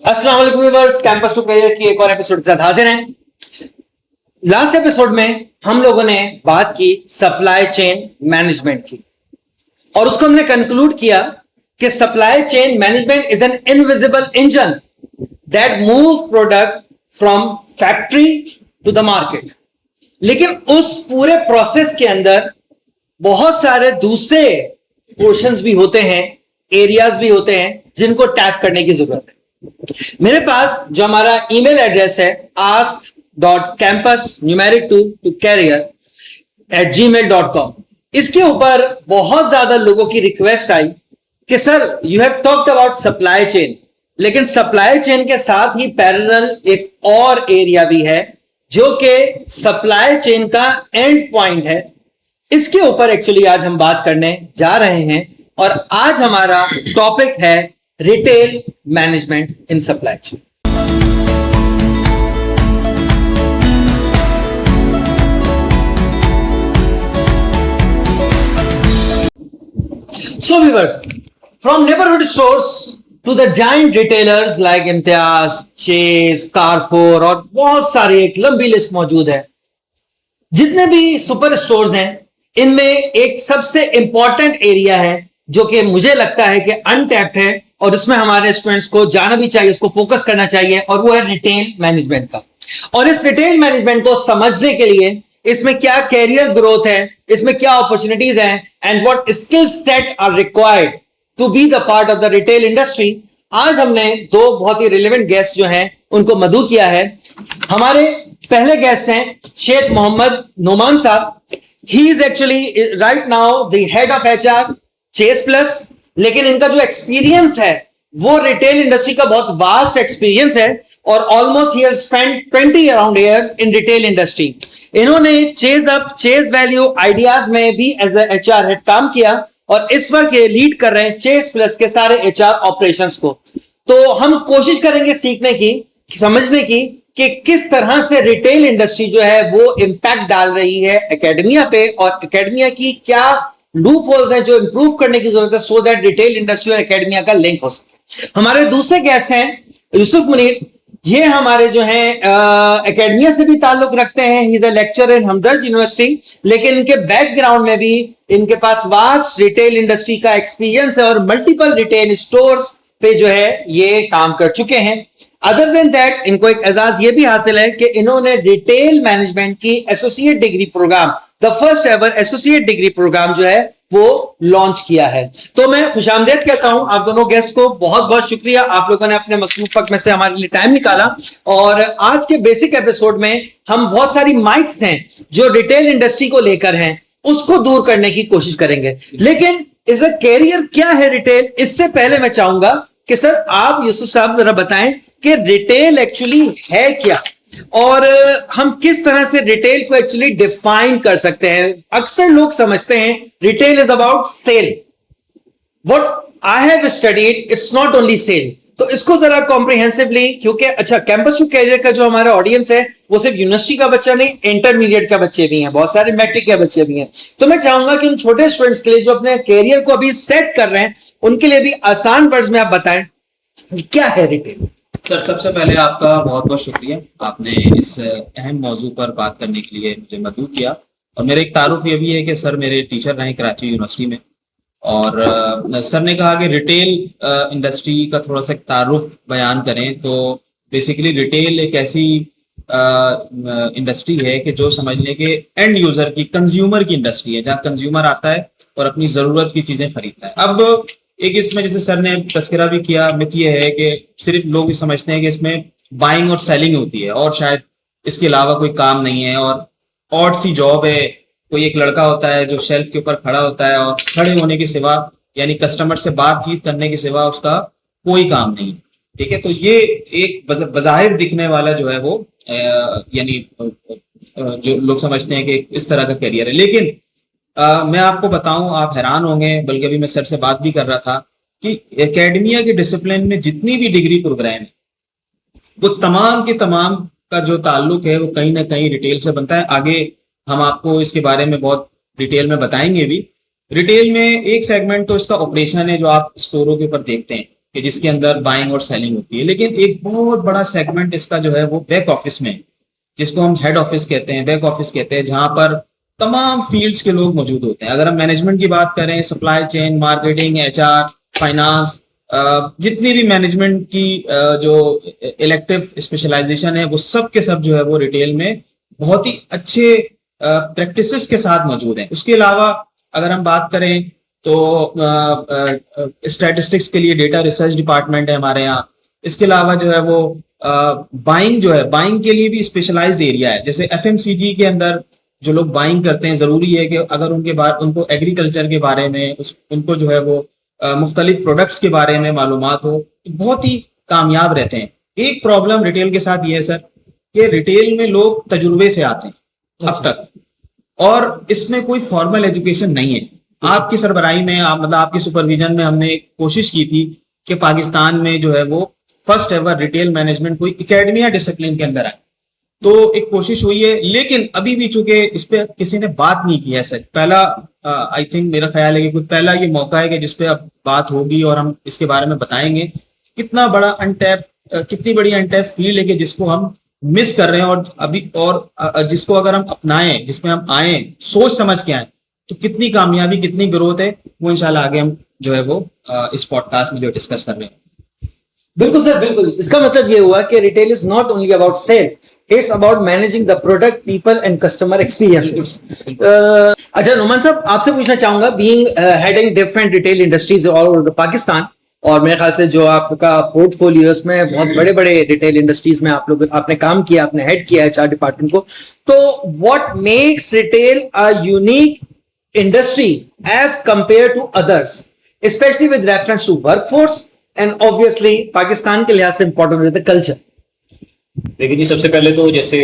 अस्सलाम वालेकुम viewers, campus to career की एक और एपिसोड के साथ हाजिर हैं। लास्ट एपिसोड में हम लोगों ने बात की सप्लाई चेन मैनेजमेंट की और उसको हमने कंक्लूड किया कि supply chain management is an invisible engine that move product from factory to the market. लेकिन उस पूरे प्रोसेस के अंदर बहुत सारे दूसरे पोर्शंस भी होते हैं, एरियाज भी होते हैं जिनको टैप करने की जरूरत है। मेरे पास जो हमारा ईमेल एड्रेस है ask.campus2career@gmail.com, इसके ऊपर बहुत ज्यादा लोगों की रिक्वेस्ट आई कि sir you have talked about supply chain, लेकिन सप्लाई चेन के साथ ही पैरेलल एक और एरिया भी है जो कि सप्लाई चेन का एंड पॉइंट है। इसके ऊपर एक्चुअली आज हम बात करने जा रहे हैं और आज हमारा टॉपिक है retail management in supply chain. So viewers, from neighborhood stores to the giant retailers like Imtiaz, Chase, Carrefour और बहुत सारी एक लंबी लिस्ट मौजूद है। जितने भी सुपर स्टोर्स हैं इनमें एक सबसे इंपॉर्टेंट एरिया है जो कि मुझे लगता है कि अनटैप्ड है और इसमें हमारे स्टूडेंट्स को जाना भी चाहिए, उसको फोकस करना चाहिए, और वो है रिटेल मैनेजमेंट का। और इस रिटेल मैनेजमेंट को समझने के लिए इसमें क्या कैरियर ग्रोथ है, इसमें क्या अपॉर्चुनिटीज हैं and what skill set are required to be the part of the retail industry. आज हमने दो बहुत ही रिलेवेंट गेस्ट जो हैं उनको मधु किया है। हमारे पहले गेस्ट हैं शेख मोहम्मद नोमान साहब। He is actually right now the head of HR Chase Plus, लेकिन इनका जो एक्सपीरियंस है वो रिटेल इंडस्ट्री का बहुत वास्ट एक्सपीरियंस है और almost he have spent 20 around years in retail industry. इन्होंने Chase up, Chase value, ideas में भी एज ए एचआर हेड काम किया और इस वक्त ये लीड कर रहे हैं चेस प्लस के सारे एचआर ऑपरेशंस को। तो हम कोशिश करेंगे सीखने की, समझने की कि किस तरह से रिटेल इंडस्ट्री जो है वो इंपैक्ट डाल रही है एकेडमिया पे और एकेडमिया की क्या लूप होल्स हैं जो इंप्रूव करने की जरूरत है सो दैट रिटेल इंडस्ट्री और एकेडमिया का लिंक हो सके। हमारे दूसरे गेस्ट हैं यूसुफ मुनीर। ये हमारे जो हैं एकेडमिया से भी ताल्लुक रखते हैं। He is a lecturer in Hamdard university, लेकिन इनके बैकग्राउंड में भी इनके पास वास्ट रिटेल इंडस्ट्री का एक्सपीरियंस है और मल्टीपल रिटेल स्टोर्स पे जो है ये काम कर चुके हैं। अदर देन दैट इनको एक एजाज ये भी हासिल है कि इन्होंने रिटेल मैनेजमेंट की associate degree program, the first ever associate degree program जो है वो लॉन्च किया है। तो मैं खुशामदीद कहता हूं आप दोनों गेस्ट को। बहुत बहुत शुक्रिया, आप लोगों ने अपने मसरूफ वक्त में से हमारे लिए टाइम निकाला। और आज के बेसिक एपिसोड में हम बहुत सारी माइथ्स हैं जो रिटेल इंडस्ट्री को लेकर हैं उसको दूर करने की कोशिश करेंगे। लेकिन इस कैरियर क्या है रिटेल, इससे पहले मैं चाहूंगा कि सर आप यूसुफ साहब जरा बताएं कि रिटेल एक्चुअली है क्या और हम किस तरह से रिटेल को एक्चुअली डिफाइन कर सकते हैं। अक्सर लोग समझते हैं retail is about sale. What I have studied it's not only sale. तो इसको जरा कॉम्प्रिहेंसिवली, क्योंकि अच्छा कैंपस टू कैरियर का जो हमारा ऑडियंस है वो सिर्फ यूनिवर्सिटी का बच्चा नहीं, इंटरमीडिएट का बच्चे भी हैं, बहुत सारे मैट्रिक के बच्चे भी हैं। तो मैं चाहूंगा कि उन छोटे स्टूडेंट्स के लिए जो अपने कैरियर को अभी सेट कर रहे हैं उनके लिए भी आसान वर्ड्स में आप बताएं क्या है रिटेल। सर सबसे पहले आपका बहुत बहुत शुक्रिया, आपने इस अहम मौजू पर बात करने के लिए मुझे मदऊ किया। और मेरा एक तारुफ ये भी है कि सर मेरे टीचर रहे कराची यूनिवर्सिटी में और सर ने कहा कि रिटेल इंडस्ट्री का थोड़ा सा तारुफ बयान करें। तो बेसिकली रिटेल एक ऐसी इंडस्ट्री है कि जो समझने के एंड यूजर की, कंज्यूमर की इंडस्ट्री है, जहाँ कंज्यूमर आता है और अपनी जरूरत की चीजें खरीदता है। अब एक इसमें जैसे सर ने तस्करा भी किया, मिथ ये है कि सिर्फ लोग समझते हैं कि इसमें बाइंग और सेलिंग होती है और शायद इसके अलावा कोई काम नहीं है और ऑड सी जॉब है। कोई एक लड़का होता है जो शेल्फ के ऊपर खड़ा होता है और खड़े होने के सिवा यानी कस्टमर से बातचीत करने के सिवा उसका कोई काम नहीं। ठीक है, तो ये एक बज़ाहिर दिखने वाला जो है वो यानी जो लोग समझते हैं कि इस तरह का करियर है। लेकिन मैं आपको बताऊं, आप हैरान होंगे, बल्कि अभी मैं सर से बात भी कर रहा था कि एकेडमिया के डिसिप्लिन में जितनी भी डिग्री प्रोग्राम है वो तमाम के तमाम का जो ताल्लुक है वो कहीं ना कहीं रिटेल से बनता है। आगे हम आपको इसके बारे में बहुत डिटेल में बताएंगे भी। रिटेल में एक सेगमेंट तो इसका ऑपरेशन है जो आप स्टोरों के ऊपर देखते हैं, कि जिसके अंदर बाइंग और सेलिंग होती है, लेकिन एक बहुत बड़ा सेगमेंट इसका जो है वो बैक ऑफिस में है, जिसको हम हेड ऑफिस कहते हैं, बैक ऑफिस कहते हैं, जहां पर तमाम फील्ड्स के लोग मौजूद होते हैं। अगर हम मैनेजमेंट की बात करें, supply chain, marketing, HR, finance, जितनी भी मैनेजमेंट की जो इलेक्टिव स्पेशलाइजेशन है, वो सब के सब जो है वो रिटेल में बहुत ही अच्छे प्रैक्टिसेस के साथ मौजूद हैं। उसके अलावा अगर हम बात करें तो स्टैटिस्टिक्स के लिए डेटा रिसर्च डिपार्टमेंट है हमारे यहाँ। इसके अलावा जो है वो बाइंग जो है, बाइंग के लिए भी स्पेशलाइज्ड एरिया है। जैसे एफएमसीजी के अंदर जो लोग बाइंग करते हैं, जरूरी है कि अगर उनको एग्रीकल्चर के बारे में, उनको जो है वो मुख्तलिफ प्रोडक्ट्स के बारे में मालूमात हो, तो बहुत ही कामयाब रहते हैं। एक प्रॉब्लम रिटेल के साथ ये है सर कि रिटेल में लोग तजुर्बे से आते हैं अब तक, और इसमें कोई फॉर्मल एजुकेशन नहीं है। आपकी सरबराही में, मतलब आपकी सुपरविजन में हमने एक कोशिश की थी कि पाकिस्तान में जो है वो फर्स्ट एवर रिटेल मैनेजमेंट कोई एकेडमिया डिसिप्लिन के अंदर आए, तो एक कोशिश हुई है, लेकिन अभी भी चूंकि इस पे किसी ने बात नहीं की है सर। पहला आई थिंक मेरा ख्याल है कि कुछ पहला ये मौका है कि जिसपे अब बात होगी और हम इसके बारे में बताएंगे कितना बड़ा अनटैप, कितनी बड़ी अनटैप फील्ड है कि जिसको हम मिस कर रहे हैं, और अभी और जिसको अगर हम अपनाएं, जिसमें हम आए, सोच समझ के आए, तो कितनी कामयाबी, कितनी ग्रोथ है, वो इंशाल्लाह आगे हम जो है वो इस पॉडकास्ट में जो डिस्कस कर रहे हैं। बिल्कुल सर, बिल्कुल। इसका मतलब ये हुआ कि retail is not only about sale, it's about managing the product, people and customer experiences. अच्छा नुमान साहब, आपसे पूछना चाहूंगा, being heading different retail industries all over the Pakistan, और मेरे ख्याल से जो आपका पोर्टफोलियो में बहुत बड़े बड़े रिटेल इंडस्ट्रीज में आपने काम किया, आपने हेड किया है 4 डिपार्टमेंट को, तो what makes retail a unique industry as compared to others, especially with reference to workforce and obviously Pakistan के लिहाज से important है the culture। देखिए जी, सबसे पहले तो जैसे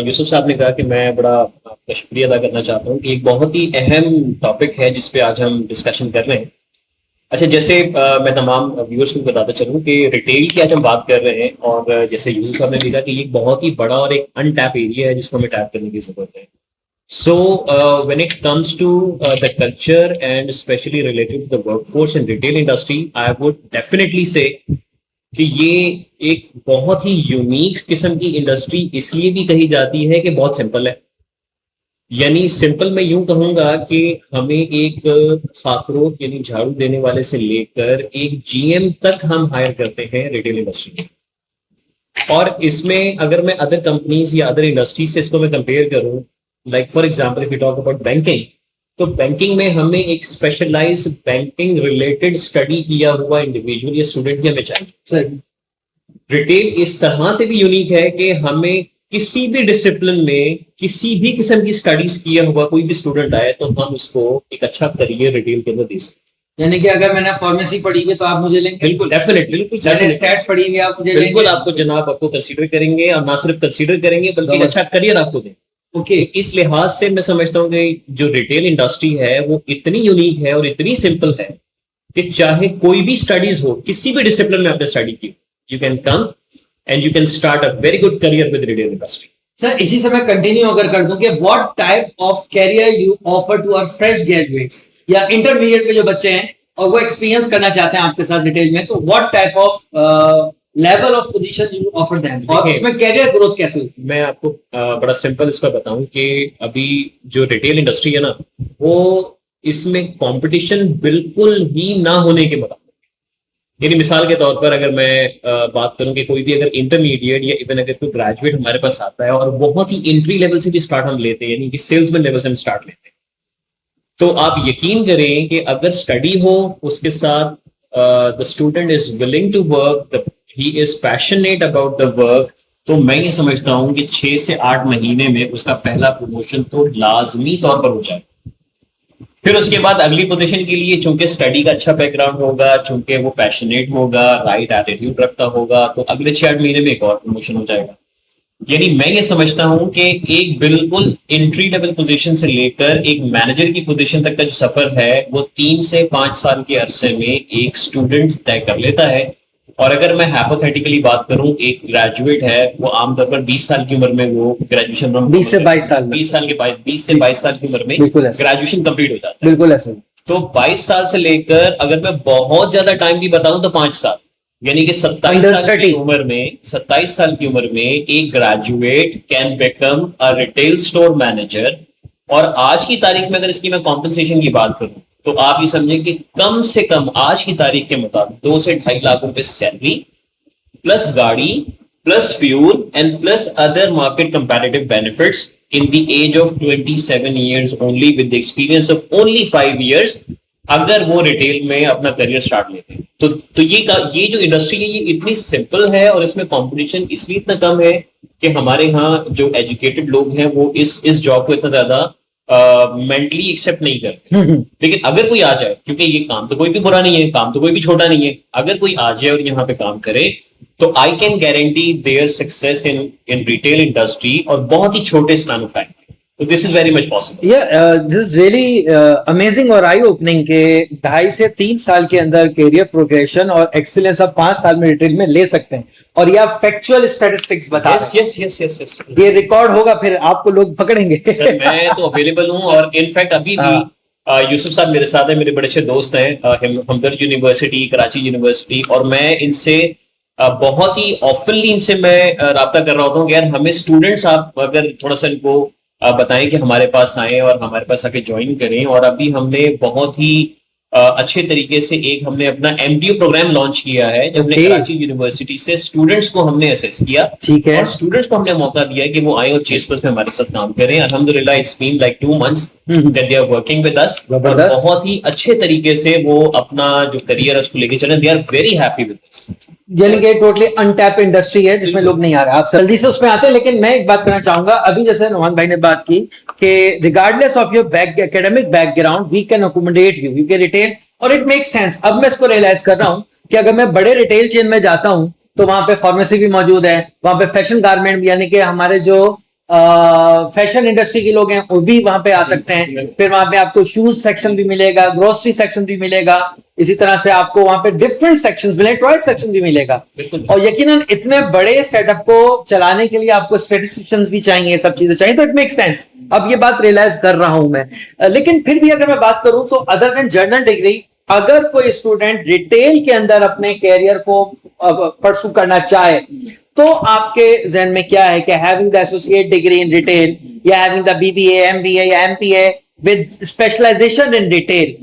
यूसुफ साहब ने कहा कि मैं बड़ा आपका शुक्रिया अदा करना चाहता हूँ कि एक बहुत ही अहम टॉपिक है जिस पे आज हम डिस्कशन कर रहे हैं। अच्छा, जैसे मैं तमाम व्यूअर्स को बताता चलूँ कि रिटेल की आज हम बात कर रहे हैं, और जैसे यूसुफ साहब ने लिखा कि ये बहुत ही बड़ा और एक अनटैप एरिया है जिसको हमें टैप करने की जरूरत है। So when it comes to the culture and especially related to the workforce in retail industry, I would definitely say कि ये एक बहुत ही यूनिक किस्म की इंडस्ट्री इसलिए भी कही जाती है कि बहुत सिंपल है। यानी सिंपल मैं यूं कहूंगा कि हमें एक खाकरोट यानी झाड़ू देने वाले से लेकर एक जीएम तक हम हायर करते हैं रिटेल इंडस्ट्री में। और इसमें अगर मैं अदर कंपनीज या अदर इंडस्ट्रीज से इसको मैं कंपेयर करूं, like for example if you talk about banking, तो बैंकिंग में हमें एक स्पेशलाइज बैंकिंग रिलेटेड स्टडी किया हुआ इंडिविजुअल या स्टूडेंट ही हमें चाहिए। रिटेल इस तरह से भी यूनिक है कि हमें किसी भी डिसिप्लिन में किसी भी किस्म की स्टडीज किया हुआ कोई भी स्टूडेंट आए तो हम उसको एक अच्छा करियर रिटेल के अंदर दे सकते। यानी कि अगर मैंने फार्मेसी पढ़ी है तो आप मुझे लेंगे? बिल्कुल, डेफिनेटली, बिल्कुल। मैंने स्टैट्स पढ़ी है, आप मुझे बिल्कुल आपको जनाब आपको कंसीडर करेंगे, और ना सिर्फ कंसीडर करेंगे बल्कि एक अच्छा करियर आपको दें। ओके, इस लिहाज से मैं समझता हूँ कि जो रिटेल इंडस्ट्री है वो इतनी यूनिक है और इतनी सिंपल है कि चाहे कोई भी स्टडीज हो, किसी भी डिसिप्लिन में आपने स्टडी की, you can come and you can start a very good career with retail industry. Sir इसी से मैं कंटिन्यू अगर कर दूं कि what type of career you offer to our fresh graduates या इंटरमीडिएट के जो बच्चे हैं और वो एक्सपीरियंस करना चाहते हैं आपके साथ रिटेल में, तो what type of level of position you offer them, और उसमें कैरियर ग्रोथ कैसे होती है? मैं आपको बड़ा सिंपल इसका बताऊं कि अभी जो रिटेल इंडस्ट्री है ना, वो इसमें कंपटीशन बिल्कुल ही ना होने के बराबर। यानी मिसाल के तौर पर अगर मैं बात करूं कि कोई भी अगर इंटरमीडिएट या इवन अगर कोई ग्रेजुएट हमारे पास आता है और बहुत ही एंट्री लेवल से भी स्टार्ट हम लेते हैं, यानी कि सेल्समैन लेवल से हम स्टार्ट लेते हैं, तो आप यकीन करें कि अगर स्टडी हो उसके साथ the student is willing to work, he is passionate about the work, तो मैं ये समझता हूं कि 6 से 8 महीने में उसका पहला प्रमोशन तो लाजमी तौर पर हो जाए। फिर उसके बाद अगली पोजीशन के लिए चूंकि स्टडी का अच्छा बैकग्राउंड होगा, चूंकि वो पैशनेट होगा, राइट एटीट्यूड रखता होगा, तो अगले 6-8 महीने में एक और प्रमोशन हो जाएगा। यानी मैं ये समझता हूं कि एक बिल्कुल एंट्री लेवल पोजीशन से लेकर एक मैनेजर की पोजीशन तक का जो सफर है वो 3 से 5 साल के अरसे में एक स्टूडेंट तय कर लेता है। और अगर मैं हाइपोथेटिकली बात करूं, एक ग्रेजुएट है वो आमतौर पर 20 साल की उम्र में वो ग्रेजुएशन 20 से 22 साल में 20 से 22 साल की उम्र में ग्रेजुएशन कंप्लीट हो जाता है। बिल्कुल ऐसा। तो 22 साल से लेकर अगर मैं बहुत ज्यादा टाइम भी बताऊं तो 5 साल, यानी कि 27 Under साल की 30. उम्र में 27 साल की उम्र में एक graduate can become a retail store manager. और आज की तारीख में अगर इसकी मैं कॉम्पनसेशन की बात करूं तो आप ये समझें कि कम से कम आज की तारीख के मुताबिक 2 से 2.5 लाख रुपए सैलरी प्लस गाड़ी plus fuel and plus other market comparative benefits in the age of 27 years only with the experience of only 5 years, अगर वो रिटेल में अपना करियर स्टार्ट लेते हैं। तो ये जो इंडस्ट्री है ये इतनी सिंपल है और इसमें कंपटीशन इसलिए इतना कम है कि हमारे यहाँ जो एजुकेटेड लोग हैं वो इस जॉब को इतना ज्यादा मेंटली एक्सेप्ट नहीं करते। लेकिन अगर कोई आ जाए, क्योंकि ये काम तो कोई भी बुरा नहीं है, काम तो कोई भी छोटा नहीं है, अगर कोई आ जाए और यहाँ पे काम करे तो I can guarantee their success in retail industry और बहुत ही छोटे स्पैन ऑफ टाइम। तो this is very much possible. This is really amazing और आई ओपनिंग के 2.5 से 3 साल के अंदर कैरियर प्रोग्रेशन और एक्सीलेंस आप 5 साल में रिटेल में ले सकते हैं। और ये आप फैक्चुअल स्टैटिस्टिक्स बता रहे हैं। यस ये रिकॉर्ड होगा, फिर आपको लोग पकड़ेंगे। सर मैं तो अवेलेबल हूँ और इनफैक्ट अभी भी यूसुफ साहब मेरे साथ है, मेरे बड़े अच्छे दोस्त हैं, हमदर्द यूनिवर्सिटी, कराची यूनिवर्सिटी, और मैं इनसे बहुत ही ऑफनली इनसे मैं राब्ता कर रहा होता हूँ कि यार हमें स्टूडेंट्स आप अगर थोड़ा सा इनको बताएं कि हमारे पास आए और हमारे पास आके ज्वाइन करें। और अभी हमने बहुत ही अच्छे तरीके से हमने अपना MDU प्रोग्राम लॉन्च किया है, जब हमने कराची यूनिवर्सिटी से स्टूडेंट्स को हमने असेस किया। ठीक है। और स्टूडेंट्स को हमने मौका दिया कि वो आए और चेस प्लस में हमारे साथ काम करें। अल्हम्दुलिल्लाह it's been like 2 months that they are working with us. बहुत ही अच्छे तरीके से वो अपना जो करियर है उसको लेके चले। They are very happy with this. यानी कि टोटली अनटैप इंडस्ट्री है जिसमें लोग नहीं आ रहे। आप जल्दी से उसमें आते हैं। लेकिन मैं एक बात करना चाहूंगा, अभी जैसे नौमान भाई ने बात की कि regardless of your academic background we can accommodate you can retail, और इट मेक सेंस। अब मैं इसको रियलाइज कर रहा हूं कि अगर मैं बड़े रिटेल चेन में जाता हूं तो वहां पे फार्मेसी भी मौजूद है, वहां पे फैशन गारमेंट भी, यानी कि हमारे जो फैशन इंडस्ट्री के लोग हैं वो भी वहां पे आ सकते हैं। फिर वहां पे आपको शूज सेक्शन भी मिलेगा, ग्रोसरी सेक्शन भी मिलेगा, इसी तरह से आपको वहां पे डिफरेंट सेक्शंस मिलेंगे, टॉय सेक्शन भी मिलेगा। और यकीनन इतने बड़े सेटअप को चलाने के लिए आपको स्टैटिस्टिशियंस भी चाहिए, ये सब चीजें चाहिए, तो इट मेक सेंस। अब ये बात रियलाइज कर रहा हूं मैं। लेकिन फिर भी अगर मैं बात करूं तो अदर देन जनरल डिग्री, अगर कोई स्टूडेंट रिटेल के अंदर अपने कैरियर को परसू करना चाहे तो आपके जहन में क्या है कि having the associate degree in retail या हैविंग द BBA, MBA या MPA with specialization in retail,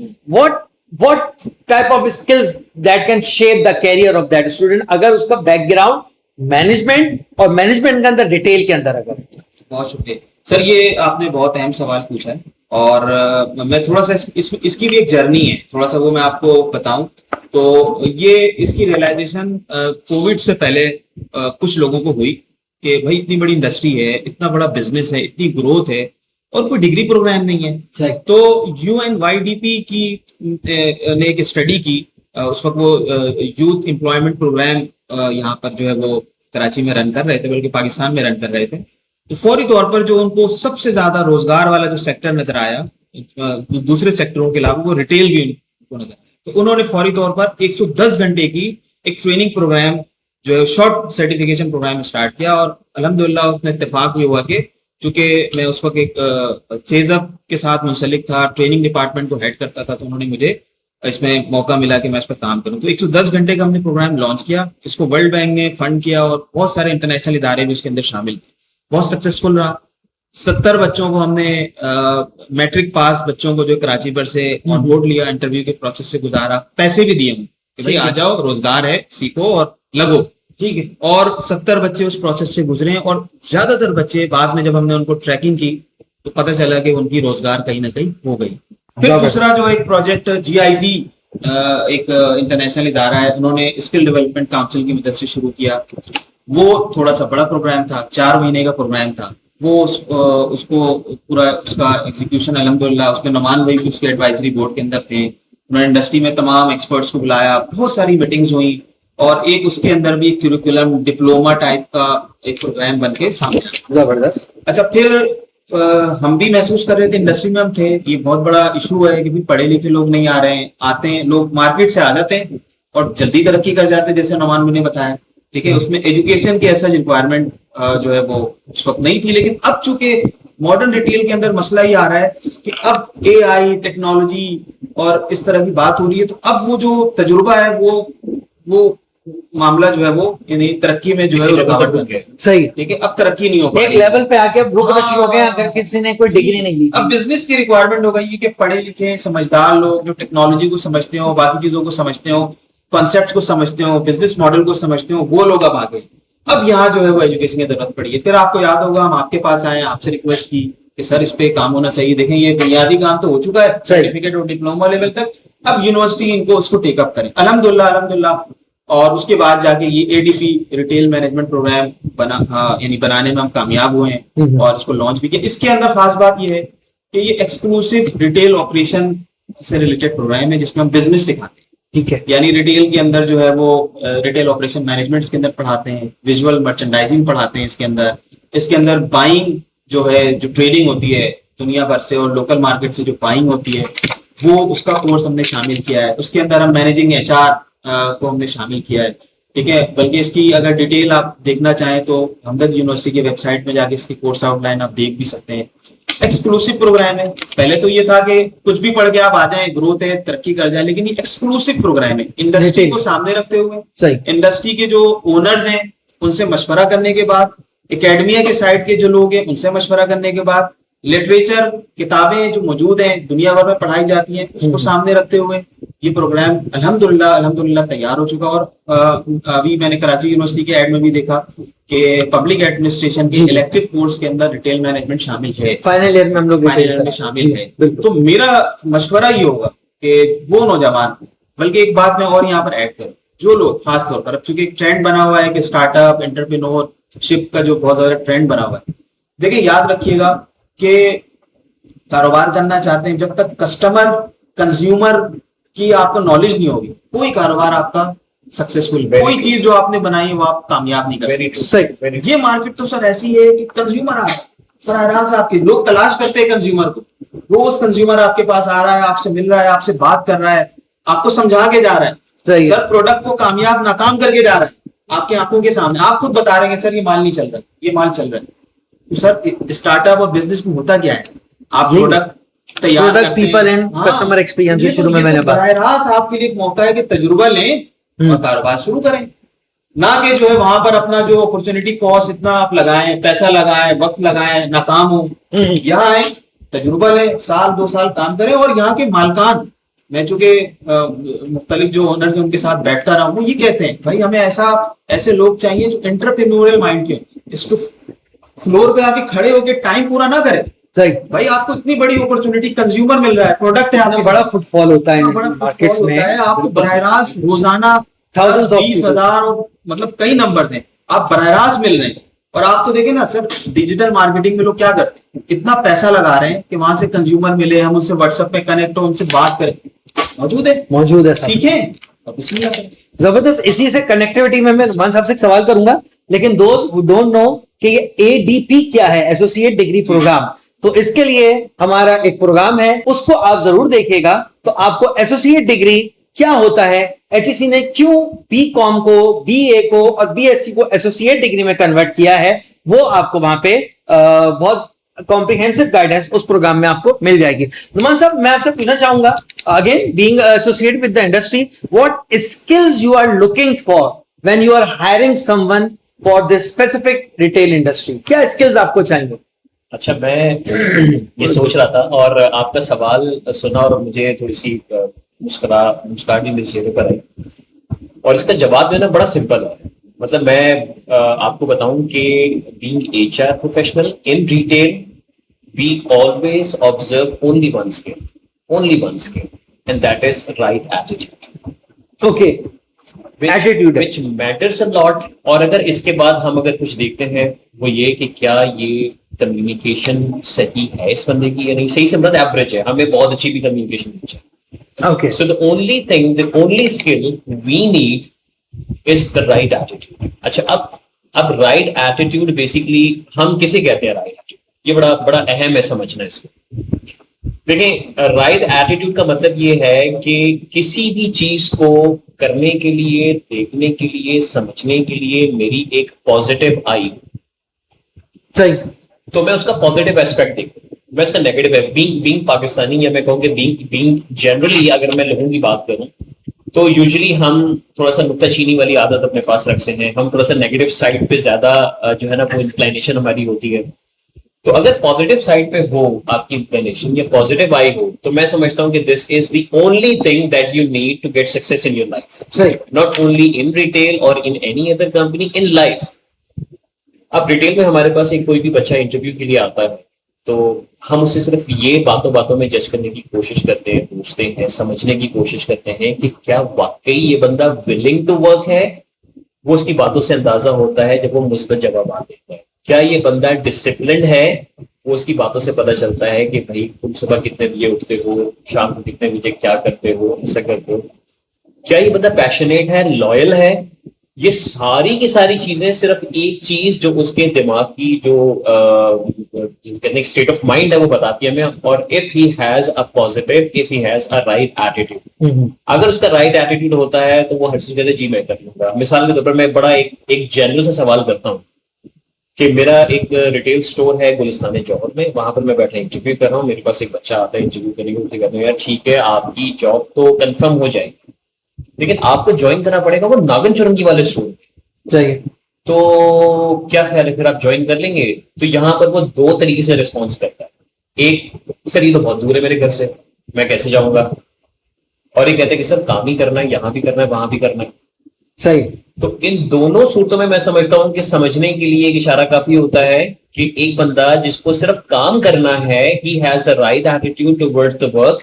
what type of skills that can shape the career of that student, अगर उसका बैकग्राउंड मैनेजमेंट और मैनेजमेंट के अंदर रिटेल के अंदर अगर। बहुत शुक्रिया सर, ये आपने बहुत अहम सवाल पूछा है और मैं थोड़ा सा इसकी भी एक जर्नी है, थोड़ा सा वो मैं आपको बताऊं तो ये इसकी रियलाइजेशन कोविड से पहले कुछ लोगों को हुई कि भाई इतनी बड़ी इंडस्ट्री है, इतना बड़ा बिजनेस है, इतनी ग्रोथ है और कोई डिग्री प्रोग्राम नहीं है। तो UNYDP की ने एक स्टडी की, उस वक्त वो यूथ एम्प्लॉयमेंट प्रोग्राम यहाँ पर जो है वो कराची में रन कर रहे थे, बल्कि पाकिस्तान में रन कर रहे थे। तो फौरी तौर पर जो उनको सबसे ज्यादा रोजगार वाला जो सेक्टर नजर आया दूसरे सेक्टरों के अलावा, वो रिटेल भी उनको नजर आया। तो उन्होंने फौरी तौर पर 110 घंटे की एक ट्रेनिंग प्रोग्राम जो है शॉर्ट सर्टिफिकेशन प्रोग्राम स्टार्ट किया। और अल्हम्दुलिल्लाह उसमें इत्तेफाक भी हुआ कि चूंकि मैं उस वक्त एक चेजअप के साथ मुंसलिक था, ट्रेनिंग डिपार्टमेंट को हेड करता था, तो उन्होंने मुझे इसमें मौका मिला कि मैं इस पर काम करूं। तो 110 घंटे का हमने प्रोग्राम लॉन्च किया, इसको वर्ल्ड बैंक ने फंड किया और बहुत सारे इंटरनेशनल इदारे भी उसके अंदर शामिल थे। बहुत सक्सेसफुल रहा। 70 बच्चों को हमने मैट्रिक पास बच्चों को जो कराची पर से ऑन बोर्ड लिया, इंटरव्यू के प्रोसेस से गुजारा, पैसे भी दिए कि भाई आ जाओ, रोजगार है, सीखो और लगो, ठीक है। और 70 बच्चे उस प्रोसेस से गुजरे और ज्यादातर बच्चे बाद में जब हमने उनको ट्रैकिंग की तो पता चला कि उनकी रोजगार कहीं ना कहीं हो गई। फिर दूसरा जो एक प्रोजेक्ट GIZ एक इंटरनेशनल इदारा है, उन्होंने स्किल डेवलपमेंट काउंसिल की मदद से शुरू किया। वो थोड़ा सा बड़ा प्रोग्राम था, 4 महीने का प्रोग्राम था। वो उसको पूरा उसका एग्जीक्यूशन अल्हम्दुलिल्लाह, उसमें नमान भाई भी उसके एडवाइजरी बोर्ड के अंदर थे। उन्होंने इंडस्ट्री में तमाम एक्सपर्ट्स को बुलाया, बहुत सारी मीटिंग्स हुई और एक उसके अंदर भी क्यूरिकुलम डिप्लोमा टाइप का एक प्रोग्राम बन के सामने आया। जबरदस्त। अच्छा, फिर हम भी महसूस कर रहे थे, इंडस्ट्री में हम थे, ये बहुत बड़ा इशू है कि पढ़े लिखे लोग नहीं आ रहे हैं। आते हैं लोग, मार्केट से आ जाते हैं और जल्दी तरक्की कर जाते हैं, जैसे नमान भाई ने बताया, ठीक है। उसमें एजुकेशन की ऐसा रिक्वायरमेंट जो है वो उस वक्त नहीं थी। लेकिन अब चूंकि मॉडर्न रिटेल के अंदर मसला ही आ रहा है कि अब AI टेक्नोलॉजी और इस तरह की बात हो रही है, तो अब वो जो तजुर्बा है वो मामला जो है वो यानी तरक्की में जो है इसी वो जगह रुकावट पर बन रुक गया। गए। सही। ठीक है, अब तरक्की नहीं हो पा एक रही। लेवल पे आके अब रुकना शुरू हो गया हाँ। अगर किसी ने कोई डिग्री नहीं ली अब थी। बिजनेस की रिक्वायरमेंट हो गई है कि पढ़े लिखे समझदार लोग जो टेक्नोलॉजी को समझते हो, बाकी चीजों को समझते हो, कॉन्सेप्ट को समझते हो, बिजनेस मॉडल को समझते हो, वो लोग अब आ गए। अब यहाँ जो है वो एजुकेशन की जरूरत पड़ी है। फिर आपको याद होगा हम आपके पास आए, आपसे रिक्वेस्ट की कि सर इस पे काम होना चाहिए। देखें ये बुनियादी काम तो हो चुका है सर्टिफिकेट और डिप्लोमा लेवल तक, अब यूनिवर्सिटी इनको उसको टेकअप करें। अल्हम्दुलिल्लाह अल्हम्दुलिल्लाह। और उसके बाद जाके ये एडीपी रिटेल मैनेजमेंट प्रोग्राम यानी बनाने में हम कामयाब हुए हैं और इसको लॉन्च भी किया। इसके अंदर खास बात ये है कि ये एक्सक्लूसिव रिटेल ऑपरेशन से रिलेटेड प्रोग्राम है जिसमें हम बिजनेस सिखाते हैं। ठीक है। यानी रिटेल के अंदर जो है वो रिटेल ऑपरेशन मैनेजमेंट इसके अंदर पढ़ाते हैं, विजुअल मर्चेंडाइजिंग पढ़ाते हैं इसके अंदर बाइंग जो है, जो ट्रेडिंग होती है दुनिया भर से और लोकल मार्केट से जो बाइंग होती है वो उसका कोर्स हमने शामिल किया है। उसके अंदर हम मैनेजिंग एचआर को हमने शामिल किया है। ठीक है, बल्कि इसकी अगर डिटेल आप देखना चाहें तो हमदर्द यूनिवर्सिटी की वेबसाइट में जाके इसकी कोर्स आउटलाइन आप देख भी सकते हैं। एक्सक्लूसिव प्रोग्राम है। पहले तो ये था कि कुछ भी पढ़ के आप आ जाएं, ग्रोथ है, तरक्की कर जाए, लेकिन ये एक्सक्लूसिव प्रोग्राम है। इंडस्ट्री को सामने रखते हुए, सही। इंडस्ट्री के जो ओनर्स हैं उनसे मशवरा करने के बाद, एकेडमिया के साइड के जो लोग हैं उनसे मशवरा करने के बाद, लिटरेचर किताबें जो मौजूद हैं दुनिया भर में पढ़ाई जाती हैं उसको सामने रखते हुए ये प्रोग्राम अल्हम्दुलिल्लाह अल्हम्दुलिल्लाह तैयार हो चुका। और अभी मैंने कराची यूनिवर्सिटी के एड में भी देखा कि पब्लिक एडमिनिस्ट्रेशन के इलेक्टिव कोर्स के अंदर रिटेल मैनेजमेंट शामिल है। फाइनल ईयर में हम लोग फाइनल ईयर में शामिल है। तो मेरा मशवरा ये होगा कि वो नौजवान, बल्कि एक बात मैं और यहाँ पर ऐड करूँ, जो लोग खासतौर पर, अब चूंकि एक ट्रेंड बना हुआ है कि स्टार्टअप एंटरप्रेन्योरशिप का जो बहुत ज्यादा ट्रेंड बना हुआ है, देखिए याद रखिएगा कि कारोबार करना चाहते हैं, जब तक कस्टमर कंज्यूमर की आपको नॉलेज नहीं होगी कोई कारोबार आपका सक्सेसफुल, कोई चीज जो आपने बनाई है वो आप कामयाब नहीं कर सकते। ये मार्केट तो सर ऐसी है कि कंज्यूमर आ रहा है बराह रास्त, आपके लोग तलाश करते हैं कंज्यूमर को, रोज कंज्यूमर आपके पास आ रहा है, आपसे मिल रहा है, आपसे बात कर रहा है, आपको समझा के जा रहा है, सर प्रोडक्ट को कामयाब नाकाम करके जा रहा है आपकी आंखों के सामने। आप खुद बता रहे हैं सर ये माल नहीं चल रहा, ये माल चल रहा है। तो सर स्टार्टअप और बिजनेस में होता क्या है, आप प्रोडक्ट तैयार करते हैं, पीपल एंड कस्टमर एक्सपीरियंस ये शुरू में मैंने बराह रास्त आपके लिए एक मौका है कि तजुर्बा लें और कारोबार शुरू करें, ना कि जो है वहां पर अपना जो अपॉर्चुनिटी कॉस्ट इतना आप लगाएं, पैसा लगाएं, वक्त लगाएं, नाकाम हो। यहाँ आए, तजुर्बा लें, साल 2 साल काम करें। और यहाँ के मालकान, मैं चूंकि मुख्तलिफ जो ओनर्स हैं उनके साथ बैठता रहा हूँ, वो ये कहते हैं भाई हमें ऐसे लोग चाहिए जो एंटरप्रेन्योरियल माइंड के, इसको फ्लोर पे आके खड़े होके टाइम पूरा ना करे। सही भाई आपको इतनी बड़ी अपॉर्चुनिटी, कंज्यूमर मिल रहा है, प्रोडक्ट है, आपके बड़ा फुटफॉल होता है मार्केट्स में, आप तो बराह रास्त रोजाना 20,000 और मतलब कई नंबर हैं, आप बराह रास्त मिल रहे हैं। और आप तो देखें ना सर, डिजिटल मार्केटिंग में लोग क्या करते हैं, इतना पैसा लगा रहे हैं कि वहां से कंज्यूमर मिले, हम उनसे व्हाट्सएप पे कनेक्ट हो, उनसे बात करें, मौजूद है सीखें और बिस्मिल्लाह करें। जबरदस्त। इसी से कनेक्टिविटी में मैं नुमान साहब से एक सवाल करूंगा, लेकिन दोस्त हु डोंट नो कि ये एडीपी क्या है, एसोसिएट डिग्री प्रोग्राम, तो इसके लिए हमारा एक प्रोग्राम है, उसको आप जरूर देखिएगा। तो आपको एसोसिएट डिग्री क्या होता है, एचईसी ने क्यों बीकॉम को, बीए को और बीएससी को एसोसिएट डिग्री में कन्वर्ट किया है, वो आपको वहां पे बहुत कॉम्प्रिहेंसिव गाइडेंस उस प्रोग्राम में आपको मिल जाएगी। नुमान साहब, मैं आपसे पूछना चाहूंगा, again being associate with the industry, what skills you are looking for when you are hiring someone for this specific retail industry, क्या स्किल्स आपको चाहिए? अच्छा, मैं ये सोच रहा था और आपका सवाल सुना और मुझे थोड़ी सी मुस्कुराहट भी मेरे चेहरे पर आई, और इसका जवाब देना बड़ा सिंपल है। मतलब मैं आपको बताऊं कि being HR professional in retail, we always observe only one skill and that is right attitude. Okay, attitude which matters a lot. और अगर इसके बाद हम अगर कुछ देखते हैं वो ये कि क्या ये कम्युनिकेशन सही है इस बंदे की या नहीं, सही से मतलब एवरेज है, हमें बहुत अच्छी भी कम्युनिकेशन नहीं चाहिए। Okay. So the only skill we need is the right attitude. अच्छा, अब right attitude basically हम किसे कहते हैं right attitude? ये बड़ा अहम है समझना इसको। देखिए, right attitude का मतलब ये है कि किसी भी चीज को करने के लिए, देखने के लिए, समझने के लिए मेरी एक पॉजिटिव आई, सही, तो मैं उसका पॉजिटिव एस्पेक्ट देखूं। मैं इसका नेगेटिव है बीइंग पाकिस्तानी, या मैं कहूँ कि बीइंग जनरली, अगर मैं लोगों की बात करूं तो यूजुअली हम थोड़ा सा नुक्ताचीनी वाली आदत अपने पास रखते हैं, हम थोड़ा सा नेगेटिव साइड पे ज्यादा जो है ना वो इंक्लाइनेशन हमारी होती है। तो अगर पॉजिटिव साइड पे हो आपकी इंक्लिनेशन या पॉजिटिव आई हो, तो मैं समझता हूँ कि this is the only thing that you need to get success in your life, सही। नॉट ओनली इन रिटेल और in any other company, in life. अब रिटेल में हमारे पास एक कोई भी बच्चा इंटरव्यू के लिए आता है तो हम उससे सिर्फ ये बातों बातों में जज करने की कोशिश करते हैं, पूछते हैं, समझने की कोशिश करते हैं कि क्या वाकई ये बंदा विलिंग टू वर्क है। वो उसकी बातों से अंदाजा होता है जब वो मुस्बत जवाब देता है। क्या ये बंदा डिसिप्लिन्ड है, वो उसकी बातों से पता चलता है कि भाई तुम सुबह कितने बजे उठते हो, शाम को कितने बजे क्या करते हो, ऐसा करते हो। क्या ये बंदा पैशनेट है, लॉयल है। ये सारी की सारी चीजें सिर्फ एक चीज जो उसके दिमाग की जो कहते हैं स्टेट ऑफ माइंड है वो बताती है हमें। और if he has a positive, if he has a right attitude, अगर उसका राइट एटीट्यूड होता है तो वो हर चीज कहते हैं जी मैं कर लूंगा। मिसाल के तौर पर मैं बड़ा एक जनरल सा सवाल करता हूँ कि मेरा एक रिटेल स्टोर है गुलिस्तान जौहर में, वहां पर मैं बैठा इंटरव्यू कर रहा हूँ। मेरे पास एक बच्चा आता है इंटरव्यू करने के लिए, कहता हूँ यार ठीक है आपकी जॉब तो कंफर्म हो जाएगी, लेकिन आपको ज्वाइन करना पड़ेगा वो नागन चुरंगी वाले स्टोर में, चाहिए। तो क्या ख्याल है फिर आप ज्वाइन कर लेंगे? तो यहाँ पर वो दो तरीके से रिस्पॉन्स करता है। एक, सर ये तो बहुत दूर है मेरे घर से, मैं कैसे जाऊंगा। और ये कहते हैं कि सर काम ही करना है, यहाँ भी करना है, वहां भी करना है। सही। तो इन दोनों सूरतों में मैं समझता हूं कि समझने के लिए एक इशारा काफी होता है कि एक बंदा जिसको सिर्फ काम करना है, he has the right attitude towards the work,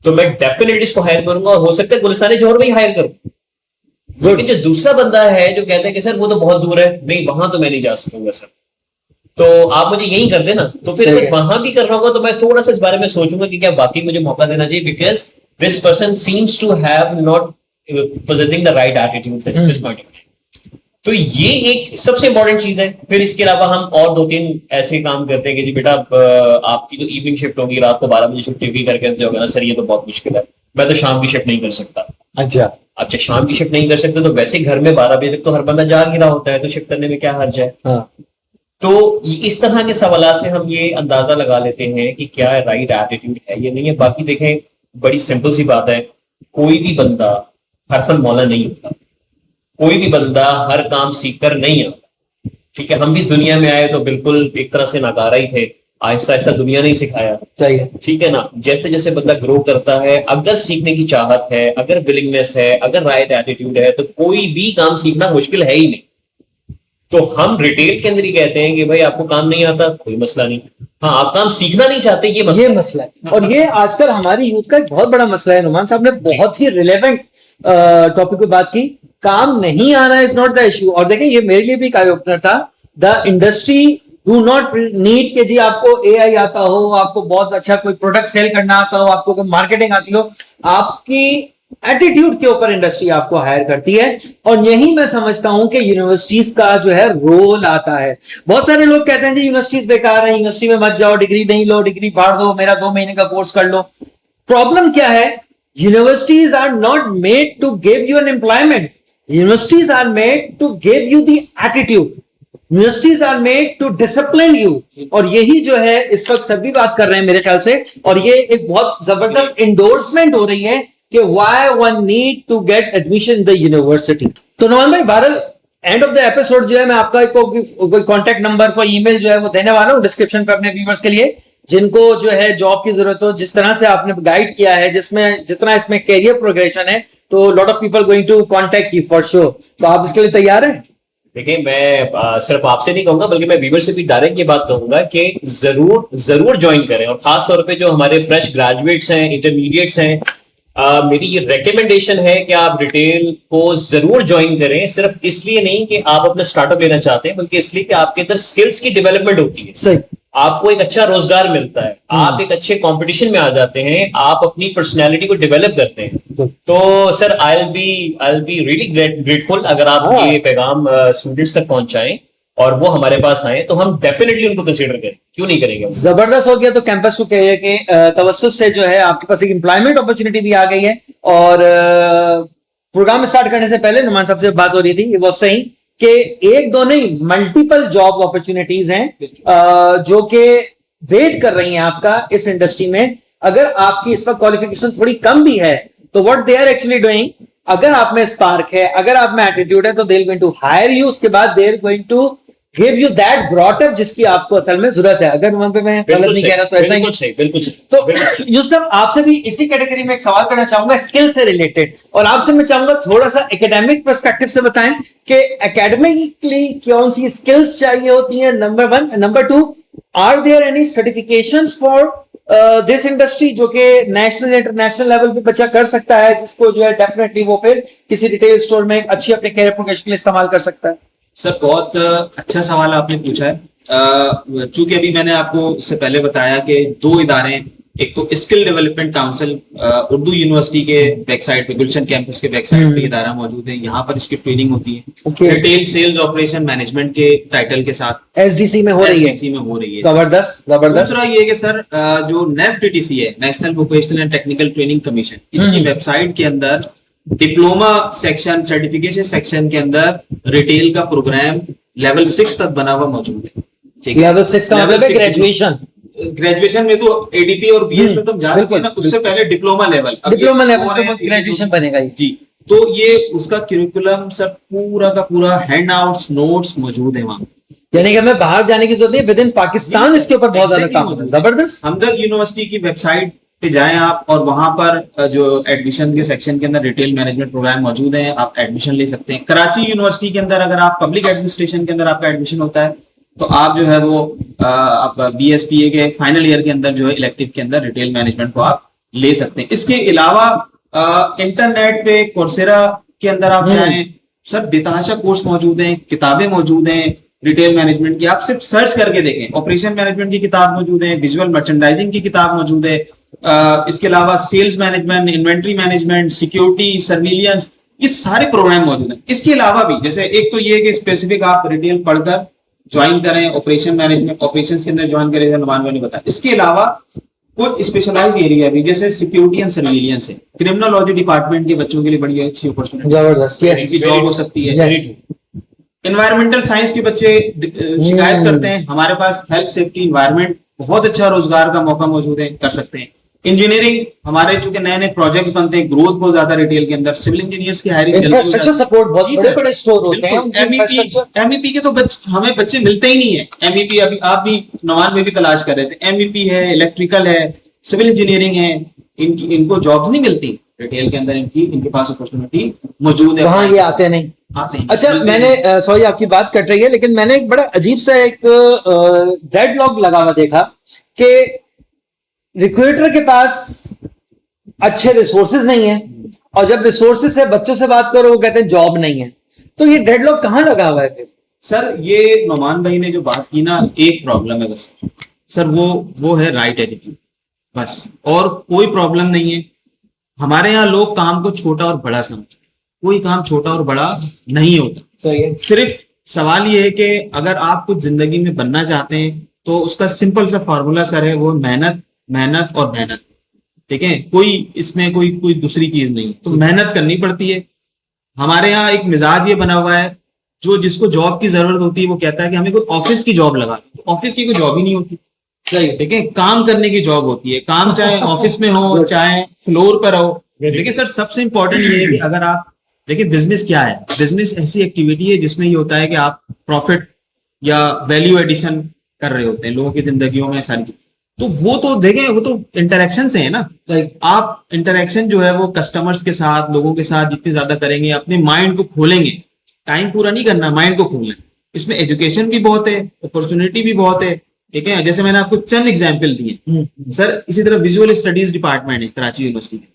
तो मैं डेफिनेटली इसको हायर करूंगा। और हो सकता है गुलिस्तान जौहर में ही हायर करूं। लेकिन जो दूसरा बंदा है जो कहता है कि सर वो तो बहुत दूर है, नहीं वहां तो मैं नहीं जा सकूंगा सर, तो आप मुझे यही कर देना। तो फिर अगर वहां भी करना होगा तो मैं थोड़ा सा इस बारे में सोचूंगा कि क्या बाकी मुझे मौका देना चाहिए, because this person seems to have not possessing the right attitude at this point of time। तो ये एक सबसे इंपॉर्टेंट चीज है। फिर इसके अलावा हम और दो तीन ऐसे काम करते हैं कि जी बेटा आपकी तो इवनिंग शिफ्ट होगी, रात को 12 बजे छुट्टी भी करके जाओगे ना सर, ये तो बहुत मुश्किल है, मैं तो शाम की शिफ्ट नहीं कर सकता। अच्छा, आप चाहे शाम की शिफ्ट नहीं कर सकते तो वैसे घर में 12 बजे तक तो हर बंदा जाग ही रहा होता है, तो शिफ्ट करने में क्या हर्ज है। हाँ। तो इस तरह के सवाल से हम ये अंदाजा लगा लेते हैं कि क्या राइट एटीट्यूड है ये नहीं है। बाकी देखें बड़ी सिंपल सी बात है, कोई भी बंदा हर फन मौला नहीं होता, कोई भी बंदा हर काम सीखकर नहीं आता। ठीक है, हम भी इस दुनिया में आए तो बिल्कुल एक तरह से नाकारा ही थे, आहिस्ता आहिस्ता दुनिया ने सिखाया। चाहिए। ठीक है ना, जैसे जैसे बंदा ग्रो करता है, अगर सीखने की चाहत है, अगर विलिंगनेस है, अगर राइट एटीट्यूड है, तो कोई भी काम सीखना मुश्किल है ही नहीं। तो हम रिटेल के अंदर ही कहते हैं कि भाई आपको काम नहीं आता, कोई मसला नहीं। हाँ, आप काम सीखना नहीं चाहते, ये मसला है। और ये आजकल हमारी यूथ का एक बहुत बड़ा मसला है। नुमान साहब ने बहुत ही रिलेवेंट टॉपिक पे बात की। काम नहीं आना इज नॉट द इश्यू। और देखें ये मेरे लिए भी काफी ओपनर था। The industry do not need के जी आपको एआई आता हो, आपको बहुत अच्छा कोई प्रोडक्ट सेल करना आता हो, आपको कोई मार्केटिंग आती हो, आपकी एटीट्यूड के ऊपर इंडस्ट्री आपको हायर करती है। और यही मैं समझता हूं कि यूनिवर्सिटीज का जो है रोल आता है। बहुत सारे लोग कहते हैं जी यूनिवर्सिटीज बेकार है, यूनिवर्सिटी में मत जाओ, डिग्री नहीं लो, डिग्री फाड़ दो, मेरा 2 महीने का कोर्स कर लो। प्रॉब्लम क्या है? Universities are not made to give you an employment. Universities are made to give you the attitude. Universities are made to discipline you. और यही जो है इस वक्त सभी बात कर रहे हैं मेरे ख्याल से। और ये एक बहुत जबरदस्त इंडोर्समेंट हो रही है कि why one need to get admission in the university. तो नोमान भाई, बहरहाल एंड ऑफ द एपिसोड जो है मैं आपका कोई कॉन्टेक्ट नंबर, कोई ईमेल जो है वो देने वाला हूं डिस्क्रिप्शन पे अपने व्यूअर्स के लिए, जिनको जो है जॉब की जरूरत हो। जिस तरह से आपने गाइड किया है, जिसमें जितना इसमें कैरियर प्रोग्रेशन है, तो lot of people going to contact you for sure. तो आप इसके लिए तैयार हैं? देखिए, मैं सिर्फ आपसे नहीं कहूंगा बल्कि मैं व्यूअर से भी डायरेक्ट ये बात कहूंगा कि जरूर ज्वाइन करें। और खास तौर पे जो हमारे फ्रेश ग्रेजुएट्स हैं, इंटरमीडिएट्स हैं, मेरी ये रेकमेंडेशन है कि आप रिटेल को जरूर ज्वाइन करें। सिर्फ इसलिए नहीं कि आप अपना स्टार्टअप लेना चाहते हैं, बल्कि इसलिए कि आपके अंदर स्किल्स की डेवलपमेंट होती है। सही। आपको एक अच्छा रोजगार मिलता है, आप एक अच्छे कंपटीशन में आ जाते हैं, आप अपनी पर्सनैलिटी को डेवलप करते हैं। तो sir I will be really grateful अगर आप ये पैगाम स्टूडेंट्स तक पहुंचाएं और वो हमारे पास आए, तो हम डेफिनेटली उनको कंसीडर करें, क्यों नहीं करेंगे। जबरदस्त हो गया। तो कैंपस टू करियर के तवस्सुस से जो है आपके पास एक एम्प्लॉयमेंट अपॉर्चुनिटी भी आ गई है। और प्रोग्राम स्टार्ट करने से पहले नुमान साहब से बात हो रही थी, वो सही कि एक दो नहीं मल्टीपल जॉब अपॉर्चुनिटीज हैं जो कि वेट कर रही हैं आपका इस इंडस्ट्री में। अगर आपकी इस वक्त क्वालिफिकेशन थोड़ी कम भी है तो what they are actually doing, अगर आप में स्पार्क है, अगर आप में एटीट्यूड है, तो they going to hire you, उसके बाद they going to give you that brought up जिसकी आपको असल में जरूरत है। अगर वहां पे मैं गलत नहीं कह रहा तो ऐसा ही। बिल्कुल सही, बिल्कुल सही। तो यूसुफ, आपसे भी इसी कैटेगरी में एक सवाल करना चाहूंगा स्किल से रिलेटेड, और आपसे मैं चाहूंगा थोड़ा सा एकेडमिक पर्सपेक्टिव से बताएं कि एकेडमिकली कौन सी स्किल्स चाहिए होती हैं, number 1। Number 2, are there any certifications for this industry जो कि नेशनल इंटरनेशनल लेवल पे बच्चा कर सकता है, जिसको जो है डेफिनेटली वो फिर किसी रिटेल स्टोर में अच्छी अपने कैरियर प्रोग्रेशन के लिए इस्तेमाल कर सकता है? सर बहुत अच्छा सवाल आपने पूछा है। चूंकि अभी मैंने आपको इससे पहले बताया कि 2 इदारे, एक तो skill development council Urdu university के बैकसाइड पे, गुलशन कैंपस के बैकसाइड पे इदारा मौजूद है, यहाँ पर इसकी ट्रेनिंग होती है। रिटेल सेल्स ऑपरेशन मैनेजमेंट के टाइटल के साथ एसडीसी में हो रही है। SDC में हो रही है। जबरदस्त जबरदस्त। दूसरा ये कि सर जो NEFTTC है, national vocational and technical training commission, इसकी वेबसाइट के अंदर डिप्लोमा सेक्शन, सर्टिफिकेशन सेक्शन के अंदर रिटेल का प्रोग्राम लेवल 6 तक बना हुआ मौजूद है। ठीक है, लेवल 6 का मतलब ग्रेजुएशन। ग्रेजुएशन में तो ADP और BS में तो हम जा चुके हैं ना, उससे पहले डिप्लोमा लेवल, डिप्लोमा लेवल पे ग्रेजुएशन बनेगा ये। जी। तो ये उसका करिकुलम सब पूरा का पूरा हैंड आउट्स, नोट्स मौजूद है वहां। यानी कि हमें बाहर जाने की जरूरत नहीं, विद इन पाकिस्तान इसके ऊपर बहुत ज्यादा काम होता है। जबरदस्त। हमदर्द यूनिवर्सिटी की वेबसाइट पे जाएं आप, और वहां पर जो एडमिशन के सेक्शन के अंदर रिटेल मैनेजमेंट प्रोग्राम मौजूद है, आप एडमिशन ले सकते हैं। कराची यूनिवर्सिटी के अंदर अगर आप पब्लिक एडमिनिस्ट्रेशन के अंदर आपका एडमिशन होता है, तो आप जो है वो आप BSPA के फाइनल ईयर के अंदर जो है इलेक्टिव के अंदर रिटेल मैनेजमेंट को आप ले सकते हैं। इसके अलावा इंटरनेट पे कोर्सेरा के अंदर आप जाएं, सब बेतहाशा कोर्स मौजूद हैं, किताबें मौजूद हैं रिटेल मैनेजमेंट की। आप सिर्फ सर्च करके देखें, ऑपरेशन मैनेजमेंट की किताब मौजूद है, विजुअल मर्चेंडाइजिंग की किताब मौजूद है, इसके अलावा sales management, inventory management, security, surveillance, ये सारे प्रोग्राम मौजूद हैं। इसके अलावा भी जैसे एक तो ये कि स्पेसिफिक आप रिटेल पढ़कर ज्वाइन करें, ऑपरेशन मैनेजमेंट, ऑपरेशंस के अंदर ज्वाइन करें, नुमान भाई ने बताया। इसके अलावा कुछ स्पेशलाइज एरिया भी जैसे सिक्योरिटी एंड सर्विलियंस है, क्रिमिनोलॉजी डिपार्टमेंट के बच्चों के लिए बड़ी अच्छी अपॉर्चुनिटी, जबरदस्त। इनकी जॉब हो सकती है। एनवायरमेंटल साइंस के बच्चे शिकायत करते हैं, हमारे पास हेल्थ सेफ्टी एनवायरमेंट बहुत अच्छा रोजगार का मौका मौजूद है, कर सकते हैं। इंजीनियरिंग, हमारे चूंकि नए नए प्रोजेक्ट्स बनते हैं, ग्रोथ बहुत ज्यादा रिटेल के अंदर, सिविल इंजीनियर्स की हायरिंग, इंफ्रास्ट्रक्चर सपोर्ट बहुत बड़े-बड़े स्टोर होते हैं। MEP के तो हमें बच्चे मिलते ही नहीं है। MEP अभी आप भी नवान में भी तलाश कर रहे थे, MEP है, इलेक्ट्रिकल है, सिविल इंजीनियरिंग है, इनको जॉब्स नहीं मिलती रिटेल के अंदर, इनके पास अपॉर्चुनिटी मौजूद है, वहां ये आते नहीं। अच्छा, मैंने सॉरी आपकी बात कट रही है, लेकिन मैंने एक बड़ा अजीब सा एक डेडलॉक लगा हुआ देखा कि रिक्रूटर के पास अच्छे रिसोर्सेज नहीं है, और जब रिसोर्सेज से बच्चों से बात करो वो कहते हैं जॉब नहीं है। तो ये डेडलॉक कहां लगा हुआ है फिर? सर ये नोमान भाई ने जो बात की ना, एक प्रॉब्लम है बस सर, वो है राइट एटीट्यूड, बस, और कोई प्रॉब्लम नहीं है। हमारे यहाँ लोग काम को छोटा और बड़ा समझते हैं, कोई काम छोटा और बड़ा नहीं होता। सही है। सिर्फ सवाल ये है कि अगर आप कुछ जिंदगी में बनना चाहते हैं तो उसका सिंपल सा फॉर्मूला सर है, वो मेहनत, मेहनत और मेहनत। ठीक है, कोई इसमें कोई दूसरी चीज नहीं है, तो मेहनत करनी पड़ती है। हमारे यहाँ एक मिजाज ये बना हुआ है, जो जिसको जॉब की जरूरत होती है वो कहता है कि हमें कोई ऑफिस की जॉब लगा दो, तो ऑफिस की कोई जॉब ही नहीं होती। ठीक है, काम करने की जॉब होती है, काम चाहे ऑफिस में हो चाहे फ्लोर पर हो। देखिए सर, सबसे इंपॉर्टेंट ये है कि अगर आप देखिए बिजनेस क्या है, बिजनेस ऐसी एक्टिविटी है जिसमें ये होता है कि आप प्रॉफिट या वैल्यू एडिशन कर रहे होते हैं लोगों की जिंदगियों में सारी चीज। तो वो तो देखें, वो तो इंटरेक्शन से है ना। आप इंटरेक्शन जो है वो कस्टमर्स के साथ, लोगों के साथ जितने ज्यादा करेंगे, अपने माइंड को खोलेंगे। टाइम पूरा नहीं करना, माइंड को खोलना। इसमें एजुकेशन भी बहुत है, अपॉर्चुनिटी भी बहुत है। ठीक है, जैसे मैंने आपको चंद एग्जाम्पल दिए सर। इसी तरह विजुअल स्टडीज डिपार्टमेंट है कराची यूनिवर्सिटी में,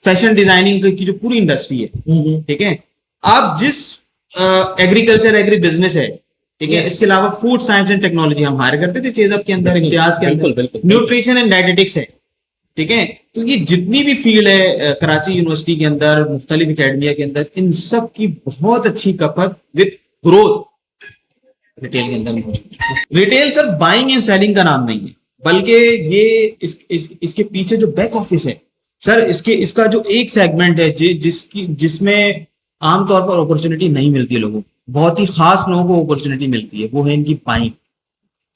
फैशन डिजाइनिंग की जो पूरी इंडस्ट्री है। ठीक है, आप जिस एग्रीकल्चर, एग्री बिजनेस है, ठीक है, इसके अलावा फूड साइंस एंड टेक्नोलॉजी हम हायर करते थे चेजअप के अंदर, इम्तियाज के अंदर, न्यूट्रिशन एंड डायटेटिक्स है। ठीक है, तो ये जितनी भी फील्ड है कराची यूनिवर्सिटी के अंदर, मुख्तलिफ एकेडमिया के अंदर, इन सब की बहुत अच्छी खपत विद ग्रोथ रिटेल के अंदर मौजूद। Retail sir buying and selling का नाम नहीं है, बल्कि ये इसके पीछे जो बैक ऑफिस है सर, इसका जो एक सेगमेंट है जिसमें आमतौर पर अपॉर्चुनिटी नहीं मिलती है लोगों को, बहुत ही खास लोगों को अपॉर्चुनिटी मिलती है, वो है इनकी बाइंग।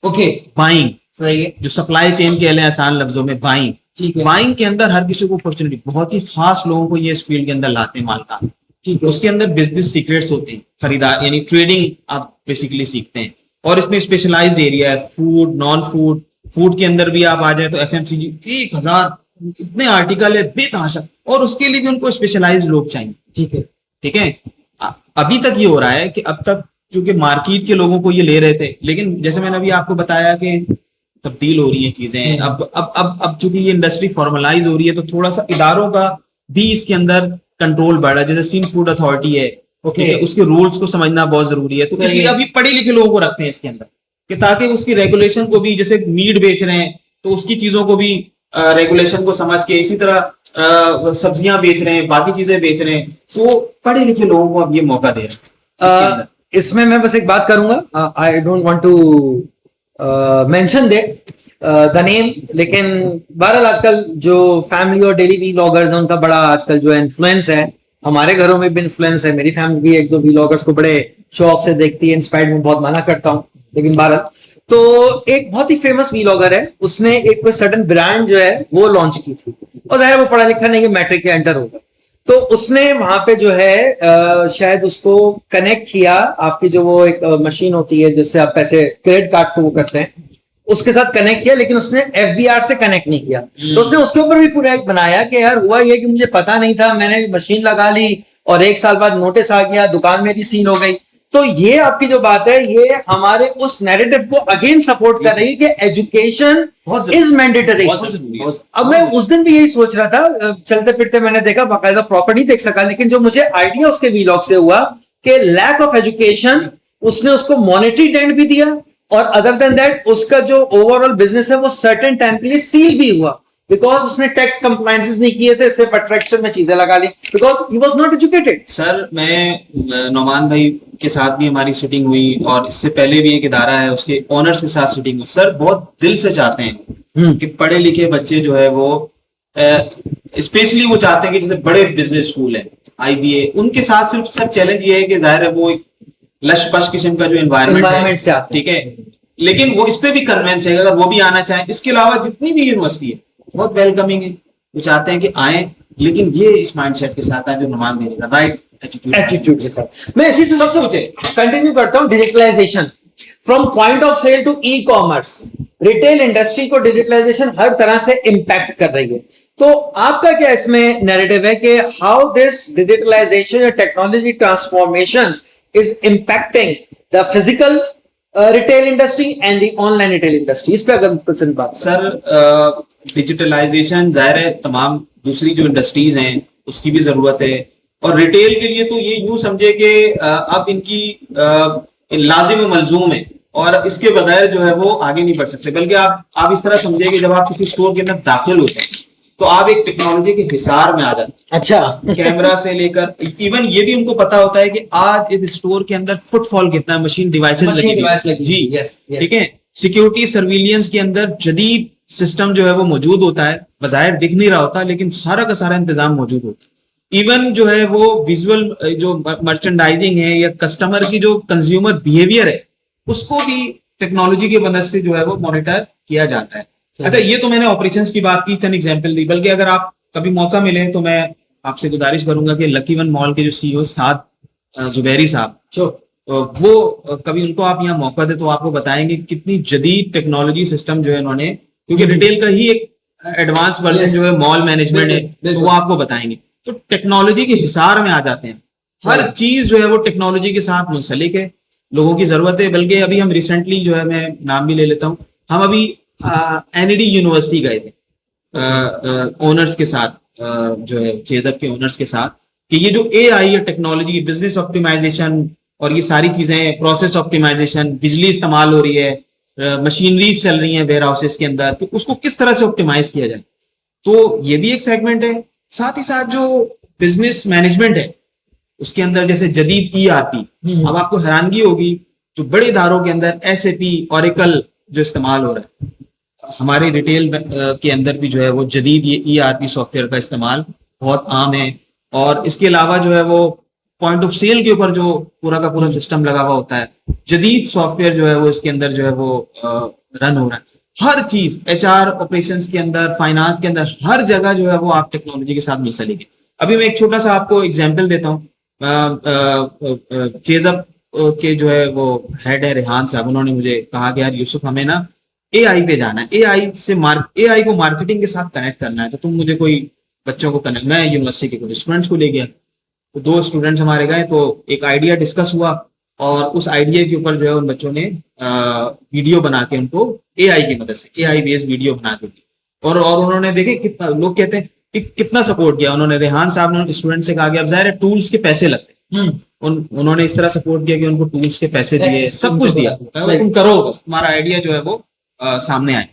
ओके, बाइंग सही है, जो सप्लाई चेन कह लें आसान लफ्जों में, बाइंग। बाइंग के अंदर हर किसी को अपॉर्चुनिटी, बहुत ही खास लोगों को ये इस फील्ड के अंदर लाते हैं माल का। उसके अंदर बिजनेस सीक्रेट्स होते हैं, खरीदार यानी ट्रेडिंग आप बेसिकली सीखते हैं। और इसमें स्पेशलाइज्ड एरिया है, फूड, नॉन फूड। फूड के अंदर भी आप आ जाए तो एफएमसीजी 1000 इतने आर्टिकल है बेतहाशा, और उसके लिए भी उनको स्पेशलाइज्ड लोग चाहिए। ठीक है। अभी तक ये हो रहा है कि अब तक क्योंकि मार्केट के लोगों को ये ले रहे थे, लेकिन जैसे मैंने अभी आपको बताया कि तब्दील हो रही है चीजें। अब चूंकि ये इंडस्ट्री फॉर्मलाइज हो रही है तो थोड़ा सा इदारों का भी इसके अंदर कंट्रोल बढ़ा, जैसे सीन फूड अथॉरिटी है, ओके, उसके रूल्स को समझना बहुत जरूरी है। तो इसलिए अभी पढ़े लिखे लोगों को रखते हैं इसके अंदर कि ताकि उसकी रेगुलेशन को भी, जैसे मीट बेच रहे हैं तो उसकी चीजों को भी रेगुलेशन को समझ के, इसी तरह सब्जियां बेच रहे हैं, बाकी चीजें बेच रहे हैं, तो पढ़े लिखे लोगों को अब ये मौका दे रहे हैं। इसमें मैं बस एक बात करूंगा, I don't want to mention the name, लेकिन बहरहाल आजकल जो फैमिली और डेली व्लॉगर्स हैं उनका बड़ा आजकल जो है इन्फ्लुएंस है। हमारे घरों में भी इन्फ्लुएंस है, मेरी फैमिली भी एक दो व्लॉगर्स को बड़े शौक से देखती है, इंस्पायर्ड में बहुत मना करता हूँ, लेकिन बहरहाल तो एक बहुत ही फेमस व्लॉगर है, उसने एक कोई सडन ब्रांड जो है वो लॉन्च की थी, और जाहिर है वो पढ़ा लिखा नहीं, मैट्रिक के एंटर होगा, तो उसने वहां पे जो है शायद उसको कनेक्ट किया, आपकी जो वो एक मशीन होती है जिससे आप पैसे क्रेडिट कार्ड को वो करते हैं, उसके साथ कनेक्ट किया, लेकिन उसने एफबीआर से कनेक्ट नहीं किया। तो उसने उसके ऊपर भी पूरा एक बनाया कि यार हुआ ये कि मुझे पता नहीं था, मैंने मशीन लगा ली और 1 साल बाद नोटिस आ गया, दुकान मेरी सील हो गई। तो ये आपकी जो बात है ये हमारे उस नैरेटिव को अगेन सपोर्ट कर रही है कि एजुकेशन इज मैंडेटरी। अब मैं उस दिन भी यही सोच रहा था, चलते फिरते मैंने देखा, बाकायदा प्रॉपर नहीं देख सका, लेकिन जो मुझे आइडिया उसके वीलॉग से हुआ कि लैक ऑफ एजुकेशन, उसने उसको मॉनेटरी डेंट भी दिया, और अदर देन दैट उसका जो ओवरऑल बिजनेस है वो सर्टेन टाइम के लिए सील भी हुआ, बिकॉज उसने टैक्स कंप्लायंसेस नहीं किए थे, सिर्फ अट्रैक्शन में चीजें लगा ली, because he was not educated. Sir, मैं नौमान भाई के साथ भी हमारी सिटिंग हुई, और इससे पहले भी एक इदारा है उसके ओनर्स के साथ सिटिंग हुई। सर बहुत दिल से चाहते हैं कि पढ़े लिखे बच्चे जो है वो स्पेशली वो चाहते हैं कि जैसे बड़े बिजनेस स्कूल है, IBA, उनके साथ सिर्फ सर चैलेंज ये है कि जाहिर है वो एक लश पश किस्म का जो एनवायरनमेंट से आते ठीक है, लेकिन वो इस पे भी कन्वेंस है अगर वो भी आना चाहें। इसके अलावा जितनी भी यूनिवर्सिटी है बहुत वेलकमिंग है, वो चाहते हैं कि आए, लेकिन ये इस माइंडसेट के साथ आए जो नुमान मेरे का राइट एटीट्यूड के साथ। मैं इसी से सबसे कंटिन्यू करता हूं, digitalization from point of sale to e commerce, retail industry को डिजिटलाइजेशन हर तरह से इंपैक्ट कर रही है। तो आपका क्या इसमें नैरेटिव है कि हाउ दिस डिजिटलाइजेशन या technology transformation is impacting the physical retail industry and the online retail industry? इस पे अगर मुख्तसर बात। सर डिजिटलाइजेशन जाहिर है तमाम दूसरी जो इंडस्ट्रीज हैं उसकी भी जरूरत है, और रिटेल के लिए तो ये यूं समझे कि अब इनकी लाजिम मलजूम है, और इसके बगैर जो है वो आगे नहीं बढ़ सकते। बल्कि आप इस तरह समझे कि जब आप किसी स्टोर के अंदर दाखिल होते हैं तो आप एक टेक्नोलॉजी के हिसार में आ जाते हैं। अच्छा, कैमरा से लेकर इवन ये भी उनको पता होता है कि आज इस स्टोर के अंदर फुटफॉल कितना है, मशीन डिवाइसेस लगी जी, ठीक है। सिक्योरिटी सर्विलियंस के अंदर जदीद सिस्टम जो है वो मौजूद होता है, बजाय दिख नहीं रहा होता, लेकिन सारा का सारा इंतजाम मौजूद होता है। इवन जो है वो विजुअल जो मर्चेंडाइजिंग है या कस्टमर की जो कंज्यूमर बिहेवियर है उसको भी टेक्नोलॉजी की मदद से जो है वो मॉनिटर किया जाता है। अच्छा, ये तो मैंने ऑपरेशंस की बात की, चंद एग्जांपल दी, बल्कि अगर आप कभी मौका मिले तो मैं आपसे गुजारिश करूंगा कि लकी वन मॉल के जो CEO साद जुबैरी साहब, वो कभी उनको आप यहाँ मौका दे तो आपको बताएंगे कितनी जदीद टेक्नोलॉजी सिस्टम जो है उन्होंने, क्योंकि रिटेल का ही एक एडवांस वर्जन जो है मॉल मैनेजमेंट है, तो वो आपको बताएंगे। तो टेक्नोलॉजी के हिसार में आ जाते हैं, हर चीज जो है वो टेक्नोलॉजी के साथ मुंसलिक है, लोगों की जरूरत है। बल्कि अभी हम रिसेंटली जो है, मैं नाम भी ले लेता हूँ, हम अभी NED यूनिवर्सिटी गए थे ओनर्स के साथ, जो है चेजअप के ओनर्स के साथ, कि ये जो AI है टेक्नोलॉजी, बिजनेस ऑप्टिमाइजेशन और ये सारी चीजें, प्रोसेस ऑप्टिमाइजेशन, बिजली इस्तेमाल हो रही है, मशीनरीज चल रही हैं वेयर हाउसेस के अंदर, तो उसको किस तरह से ऑप्टिमाइज किया जाए, तो ये भी एक सेगमेंट है। साथ ही साथ जो बिजनेस मैनेजमेंट है उसके अंदर जैसे जदीद ERP, अब आपको हैरानगी होगी जो बड़े इदारों के अंदर SAP, Oracle जो इस्तेमाल हो रहा है, हमारे रिटेल के अंदर भी जो है वो जदीद ये ERP सॉफ्टवेयर का इस्तेमाल बहुत आम है। और इसके अलावा जो है वो पॉइंट ऑफ सेल के ऊपर जो पूरा का पूरा सिस्टम लगा हुआ होता है, जदीद सॉफ्टवेयर जो है वो इसके अंदर जो है वो रन हो रहा है। हर चीज HR ऑपरेशंस के अंदर, फाइनेंस के अंदर, हर जगह जो है वो आप टेक्नोलॉजी के साथ मुंसलिक है। अभी मैं एक छोटा सा आपको एग्जाम्पल देता हूँ चेजअप के जो है वो हेड है रेहान साहब, उन्होंने मुझे कहा कि यार यूसुफ हमें ना एआई पे जाना है, एआई को मार्केटिंग के साथ कनेक्ट करना है, तो तुम मुझे कोई बच्चों को कनेक्ट। मैं यूनिवर्सिटी के कुछ स्टूडेंट्स को ले गया, तो 2 स्टूडेंट्स हमारे गए, तो एक आइडिया डिस्कस हुआ और उस आइडिया के ऊपर जो है उन बच्चों ने वीडियो बना के उनको एआई की मदद से एआई बेस्ड वीडियो बना के दी, और उन्होंने देखे कितना लोग कहते हैं कि कितना सपोर्ट किया उन्होंने। रेहान साहब ने स्टूडेंट से कहा कि अब जाहिर है टूल्स के पैसे लगते हैं, उन्होंने इस तरह सपोर्ट किया कि उनको टूल्स के पैसे दिए, सब कुछ दिया, तुम करो बस, तुम्हारा आइडिया जो है वो सामने आए।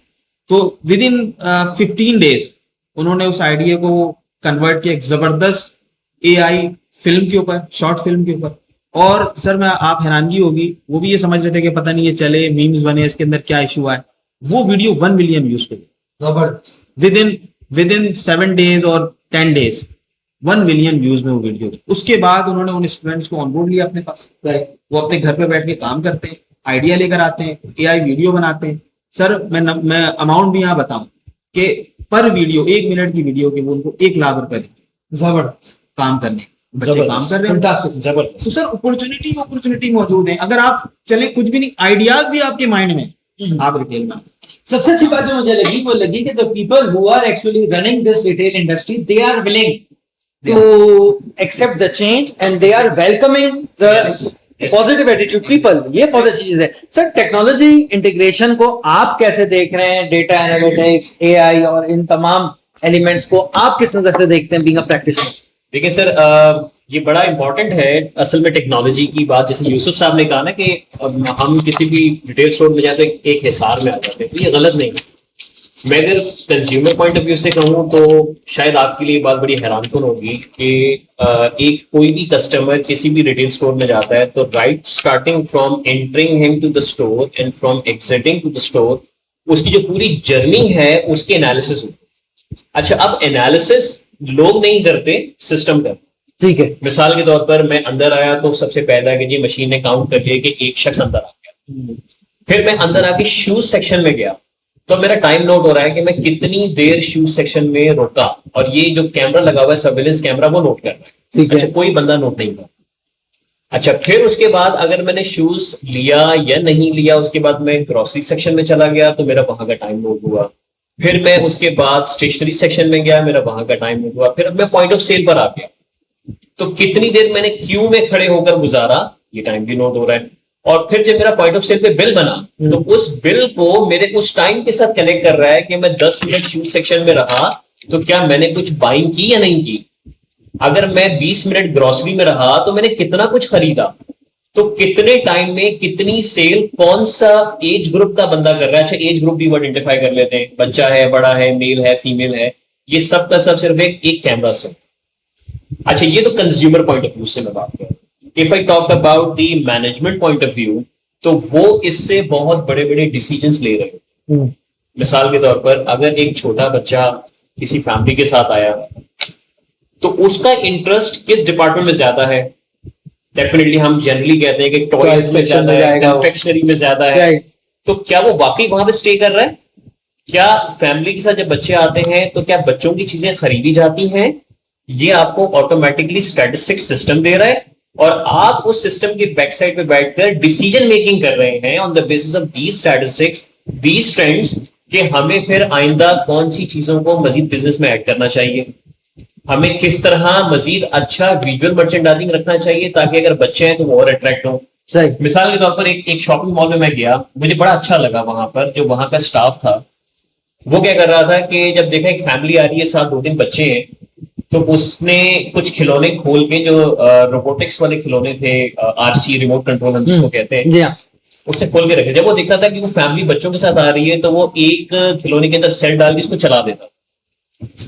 तो विद इन 15 डेज उन्होंने उस आइडिया को कन्वर्ट किया एक जबरदस्त एआई फिल्म के ऊपर, शॉर्ट फिल्म के ऊपर। और सर मैं आप हैरानगी होगी, वो भी ये समझ रहे थे कि पता नहीं ये चले, मीम्स बने, इसके अंदर क्या इशू है। वो वीडियो 1 मिलियन व्यूज पे गई विद इन 7 डेज और 10 डेज 1 मिलियन व्यूज में वो वीडियो गई। उसके बाद उन्होंने उन स्टूडेंट्स को ऑनबोर्ड लिया अपने पास, वो अपने घर पे बैठ के काम करते हैं, आइडिया लेकर आते हैं, एआई वीडियो बनाते हैं। सर मैं अमाउंट भी यहाँ बताऊं कि पर वीडियो 1 मिनट की वीडियो के वो उनको 1 लाख रुपए देते हैं। जबरदस्त काम करने, बच्चे काम कर रहे हैं, जबरदस्त। तो सर अपॉर्चुनिटी मौजूद है, अगर आप चले कुछ भी नहीं, आइडियाज भी आपके माइंड में, आप रिटेल में आते। सबसे अच्छी बात जो मुझे लगी वो लगी कि the people who are actually running this retail industry, they are willing to accept the change and they are welcoming the positive attitude people. ये बहुत अच्छी चीज है। सर टेक्नोलॉजी इंटीग्रेशन को आप कैसे देख रहे हैं? डेटा एनालिटिक्स, एआई और इन तमाम एलिमेंट्स को आप किस नजर से देखते हैं बीइंग अ प्रैक्टिशनर? देखिए सर, ये बड़ा इंपॉर्टेंट है असल में टेक्नोलॉजी की बात। जैसे यूसुफ साहब ने कहा ना कि हम किसी भी रिटेल स्टोर में जाते हैं एक हिसार में आ जाते हैं, तो ये गलत नहीं है। मैं अगर कंज्यूमर पॉइंट ऑफ व्यू से कहूँ तो शायद आपके लिए बात बड़ी हैरानकुन होगी कि एक कोई भी कस्टमर किसी भी रिटेल स्टोर में जाता है तो right starting from entering him to the store and from exiting to the store, उसकी जो पूरी जर्नी है उसके एनालिसिस होती है। अच्छा, अब एनालिसिस लोग नहीं करते, सिस्टम करते। ठीक है, मिसाल के तौर पर मैं अंदर आया तो सबसे पहला कि जी मशीन ने काउंट कर लिया कि एक शख्स अंदर आ गया। फिर मैं अंदर आके शूज सेक्शन में गया तो मेरा टाइम नोट हो रहा है कि मैं कितनी देर शूज सेक्शन में रुका, और ये जो कैमरा लगा हुआ है सर्वेलेंस कैमरा वो नोट कर रहा है। अच्छा, कोई बंदा नोट नहीं कर। अच्छा, फिर उसके बाद अगर मैंने शूज लिया या नहीं लिया, उसके बाद मैं ग्रोसरी सेक्शन में चला गया तो मेरा वहां का टाइम नोट हुआ। फिर मैं उसके बाद स्टेशनरी सेक्शन में गया, मेरा वहां का टाइम नोट हुआ। फिर अब मैं पॉइंट ऑफ सेल पर आ गया तो कितनी देर मैंने क्यू में खड़े होकर गुजारा, ये टाइम भी नोट हो रहा है। और फिर जब मेरा पॉइंट ऑफ सेल पे बिल बना तो उस बिल को मेरे उस टाइम के साथ कनेक्ट कर रहा है कि मैं 10 मिनट शूज सेक्शन में रहा तो क्या मैंने कुछ बाइंग की या नहीं की। अगर मैं 20 मिनट ग्रोसरी में रहा तो मैंने कितना कुछ खरीदा, तो कितने टाइम में कितनी सेल कौन सा एज ग्रुप का बंदा कर रहा है। अच्छा, एज ग्रुप भी वो आइडेंटिफाई कर लेते हैं, बच्चा है, बड़ा है, मेल है, फीमेल है, ये सब का सब सिर्फ एक कैमरा से। अच्छा, ये तो कंज्यूमर पॉइंट ऑफ व्यू से मैं बात कर रहा हूं। If I talk about the management point of view तो वो इससे बहुत बड़े बड़े डिसीजंस ले रहे हैं। मिसाल के तौर पर अगर एक छोटा बच्चा किसी फैमिली के साथ आया तो उसका इंटरेस्ट किस डिपार्टमेंट में ज्यादा है? डेफिनेटली हम जनरली कहते हैं कि टॉयज में ज्यादा है, कन्फेक्शनरी में ज्यादा है। तो क्या वो वाकई वहां पे स्टे कर रहा है? क्या फैमिली के साथ जब बच्चे आते हैं तो क्या बच्चों की चीजें खरीदी जाती हैं? ये आपको ऑटोमेटिकली स्टैटिस्टिक्स सिस्टम दे रहा है और आप उस सिस्टम के बैक साइड पे बैठकर डिसीजन मेकिंग कर रहे हैं on the basis of these statistics, these trends, कि हमें फिर आइंदा कौन सी चीजों को मजीद बिजनेस में ऐड करना चाहिए, हमें किस तरह मजीद अच्छा विजुअल मर्चेंडाइजिंग रखना चाहिए ताकि अगर बच्चे हैं तो वो और अट्रैक्ट हो। मिसाल के तौर पर एक शॉपिंग मॉल में मैं गया, मुझे बड़ा अच्छा लगा वहां पर जो वहां का स्टाफ था वो क्या कर रहा था कि जब देखा एक फैमिली आ रही है, साथ 2-3 बच्चे हैं, तो उसने कुछ खिलौने खोल के जो रोबोटिक्स वाले खिलौने थे, आरसी रिमोट कंट्रोल हम जिसको कहते हैं, उससे खोल के रखे। जब वो देखता था कि वो फैमिली बच्चों के साथ आ रही है तो वो एक खिलौने के अंदर सेल डाल के इसको चला देता।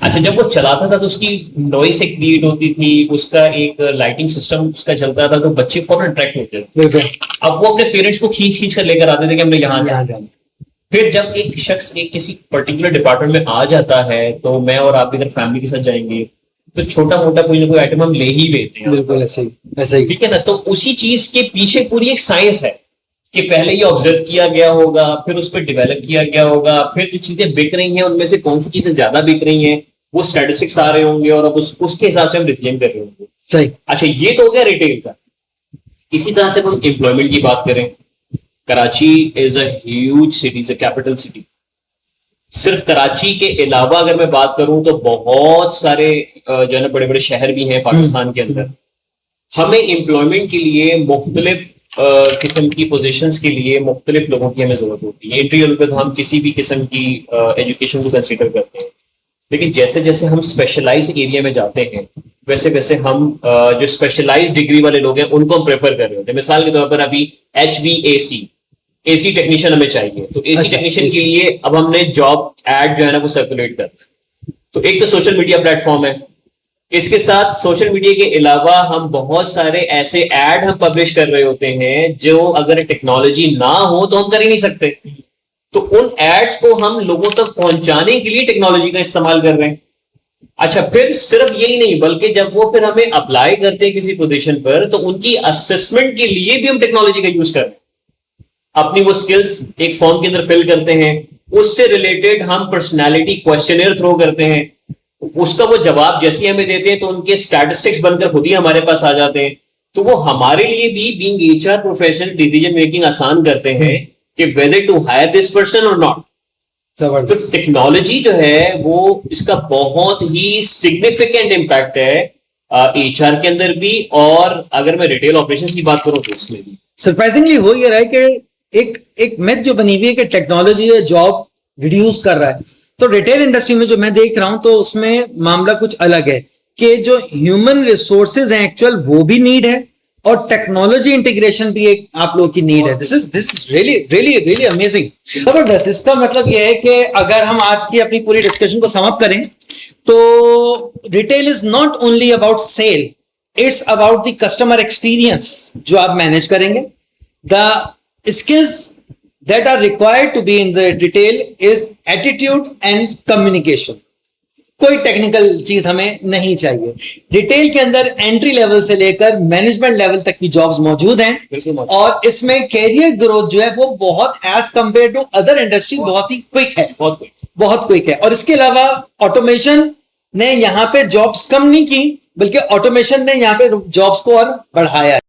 अच्छा, जब वो चलाता था तो उसकी नॉइस एक क्रिएट होती थी, उसका एक लाइटिंग सिस्टम उसका चलता था, तो बच्चे फौरन अट्रैक्ट होते थे। अब वो अपने पेरेंट्स को खींच कर लेकर आते थे कि हमने यहाँ जाना। फिर जब एक शख्स एक किसी पर्टिकुलर डिपार्टमेंट में आ जाता है तो मैं और आप भी अगर फैमिली के साथ जाएंगे तो छोटा मोटा कोई ना कोई आइटम हम ले ही लेते हैं। बिल्कुल ऐसे ही, ठीक है ना। तो उसी चीज के पीछे पूरी एक साइंस है कि पहले ये ऑब्जर्व किया गया होगा, फिर उस पर डेवलप किया गया होगा, फिर जो चीजें बिक रही हैं उनमें से कौन सी चीजें ज्यादा बिक रही हैं वो स्टैटिस्टिक्स आ रहे होंगे और अब उसके हिसाब से हम डिसीजन कर रहे होंगे। सही। अच्छा, ये तो हो गया रिटेल का। इसी तरह से हम एम्प्लॉयमेंट की बात करें, Karachi is a huge city, is a capital city. सिर्फ कराची के अलावा अगर मैं बात करूं तो बहुत सारे जो है ना बड़े बड़े शहर भी हैं पाकिस्तान के अंदर। हमें एम्प्लॉयमेंट के लिए मुख्तलिफ किस्म की पोजीशंस के लिए मुख्तलिफ लोगों की हमें जरूरत होती है। एंट्री लेवल पे तो हम किसी भी किस्म की एजुकेशन को कंसिडर करते हैं, लेकिन जैसे जैसे हम स्पेशलाइज एरिया में जाते हैं वैसे वैसे हम जो स्पेशलाइज डिग्री वाले लोग हैं उनको हम प्रेफर कर रहे होते हैं। मिसाल के तौर पर अभी HVAC AC टेक्नीशियन हमें चाहिए, तो AC अच्छा, टेक्नीशियन के लिए अब हमने जॉब एड जो है ना वो सर्कुलेट करना है। तो एक तो सोशल मीडिया प्लेटफॉर्म है, इसके साथ सोशल मीडिया के अलावा हम बहुत सारे ऐसे ऐड हम पब्लिश कर रहे होते हैं जो अगर टेक्नोलॉजी ना हो तो हम कर ही नहीं सकते। तो उन एड्स को हम लोगों तक पहुंचाने के लिए टेक्नोलॉजी का इस्तेमाल कर रहे हैं। अच्छा, फिर सिर्फ यही नहीं बल्कि जब वो फिर हमें अप्लाई करते हैं किसी पोजीशन पर तो उनकी असेसमेंट के लिए भी हम टेक्नोलॉजी का यूज कर रहे हैं। अपनी वो स्किल्स एक फॉर्म के अंदर फिल करते हैं, उससे रिलेटेड हम पर्सनालिटी क्वेश्चनर थ्रो करते हैं, उसका वो जवाब जैसे हमें देते हैं तो उनके स्टैटिस्टिक्स बनकर खुद ही हमारे पास आ जाते हैं। तो वो हमारे लिए भी being HR professional decision making आसान करते हैं कि whether to hire this person और नॉट। तो टेक्नोलॉजी जो है वो इसका बहुत ही सिग्निफिकेंट इम्पैक्ट है HR के अंदर भी, और अगर मैं रिटेल ऑपरेशंस की बात करूं तो उसमें भी। सरप्राइजिंगली हो ये रहा है कि एक मिथ जो बनी हुई है कि टेक्नोलॉजी है जॉब रिड्यूस कर रहा है, तो रिटेल इंडस्ट्री में जो मैं देख रहा हूं तो उसमें मामला कुछ अलग है कि जो ह्यूमन रिसोर्सेज हैं एक्चुअल वो भी नीड है और टेक्नोलॉजी इंटीग्रेशन भी एक आप लोगों की नीड है। This is really really really amazing, जबरदस्त। इसका मतलब यह है कि अगर हम आज की अपनी पूरी डिस्कशन को समअप करें तो retail is not only about sale, it's about the customer experience जो आप मैनेज करेंगे। The skills that are required to be in the retail is attitude and communication। कोई टेक्निकल चीज हमें नहीं चाहिए। रिटेल के अंदर एंट्री लेवल से लेकर मैनेजमेंट लेवल तक की जॉब्स मौजूद हैं और इसमें कैरियर ग्रोथ जो है वो बहुत as compare to other industry बहुत ही क्विक है, बहुत क्विक है। और इसके अलावा ऑटोमेशन ने यहाँ पे जॉब्स कम नहीं की बल्कि ऑटोमेशन ने यहाँ पे जॉब्स को और बढ़ाया है।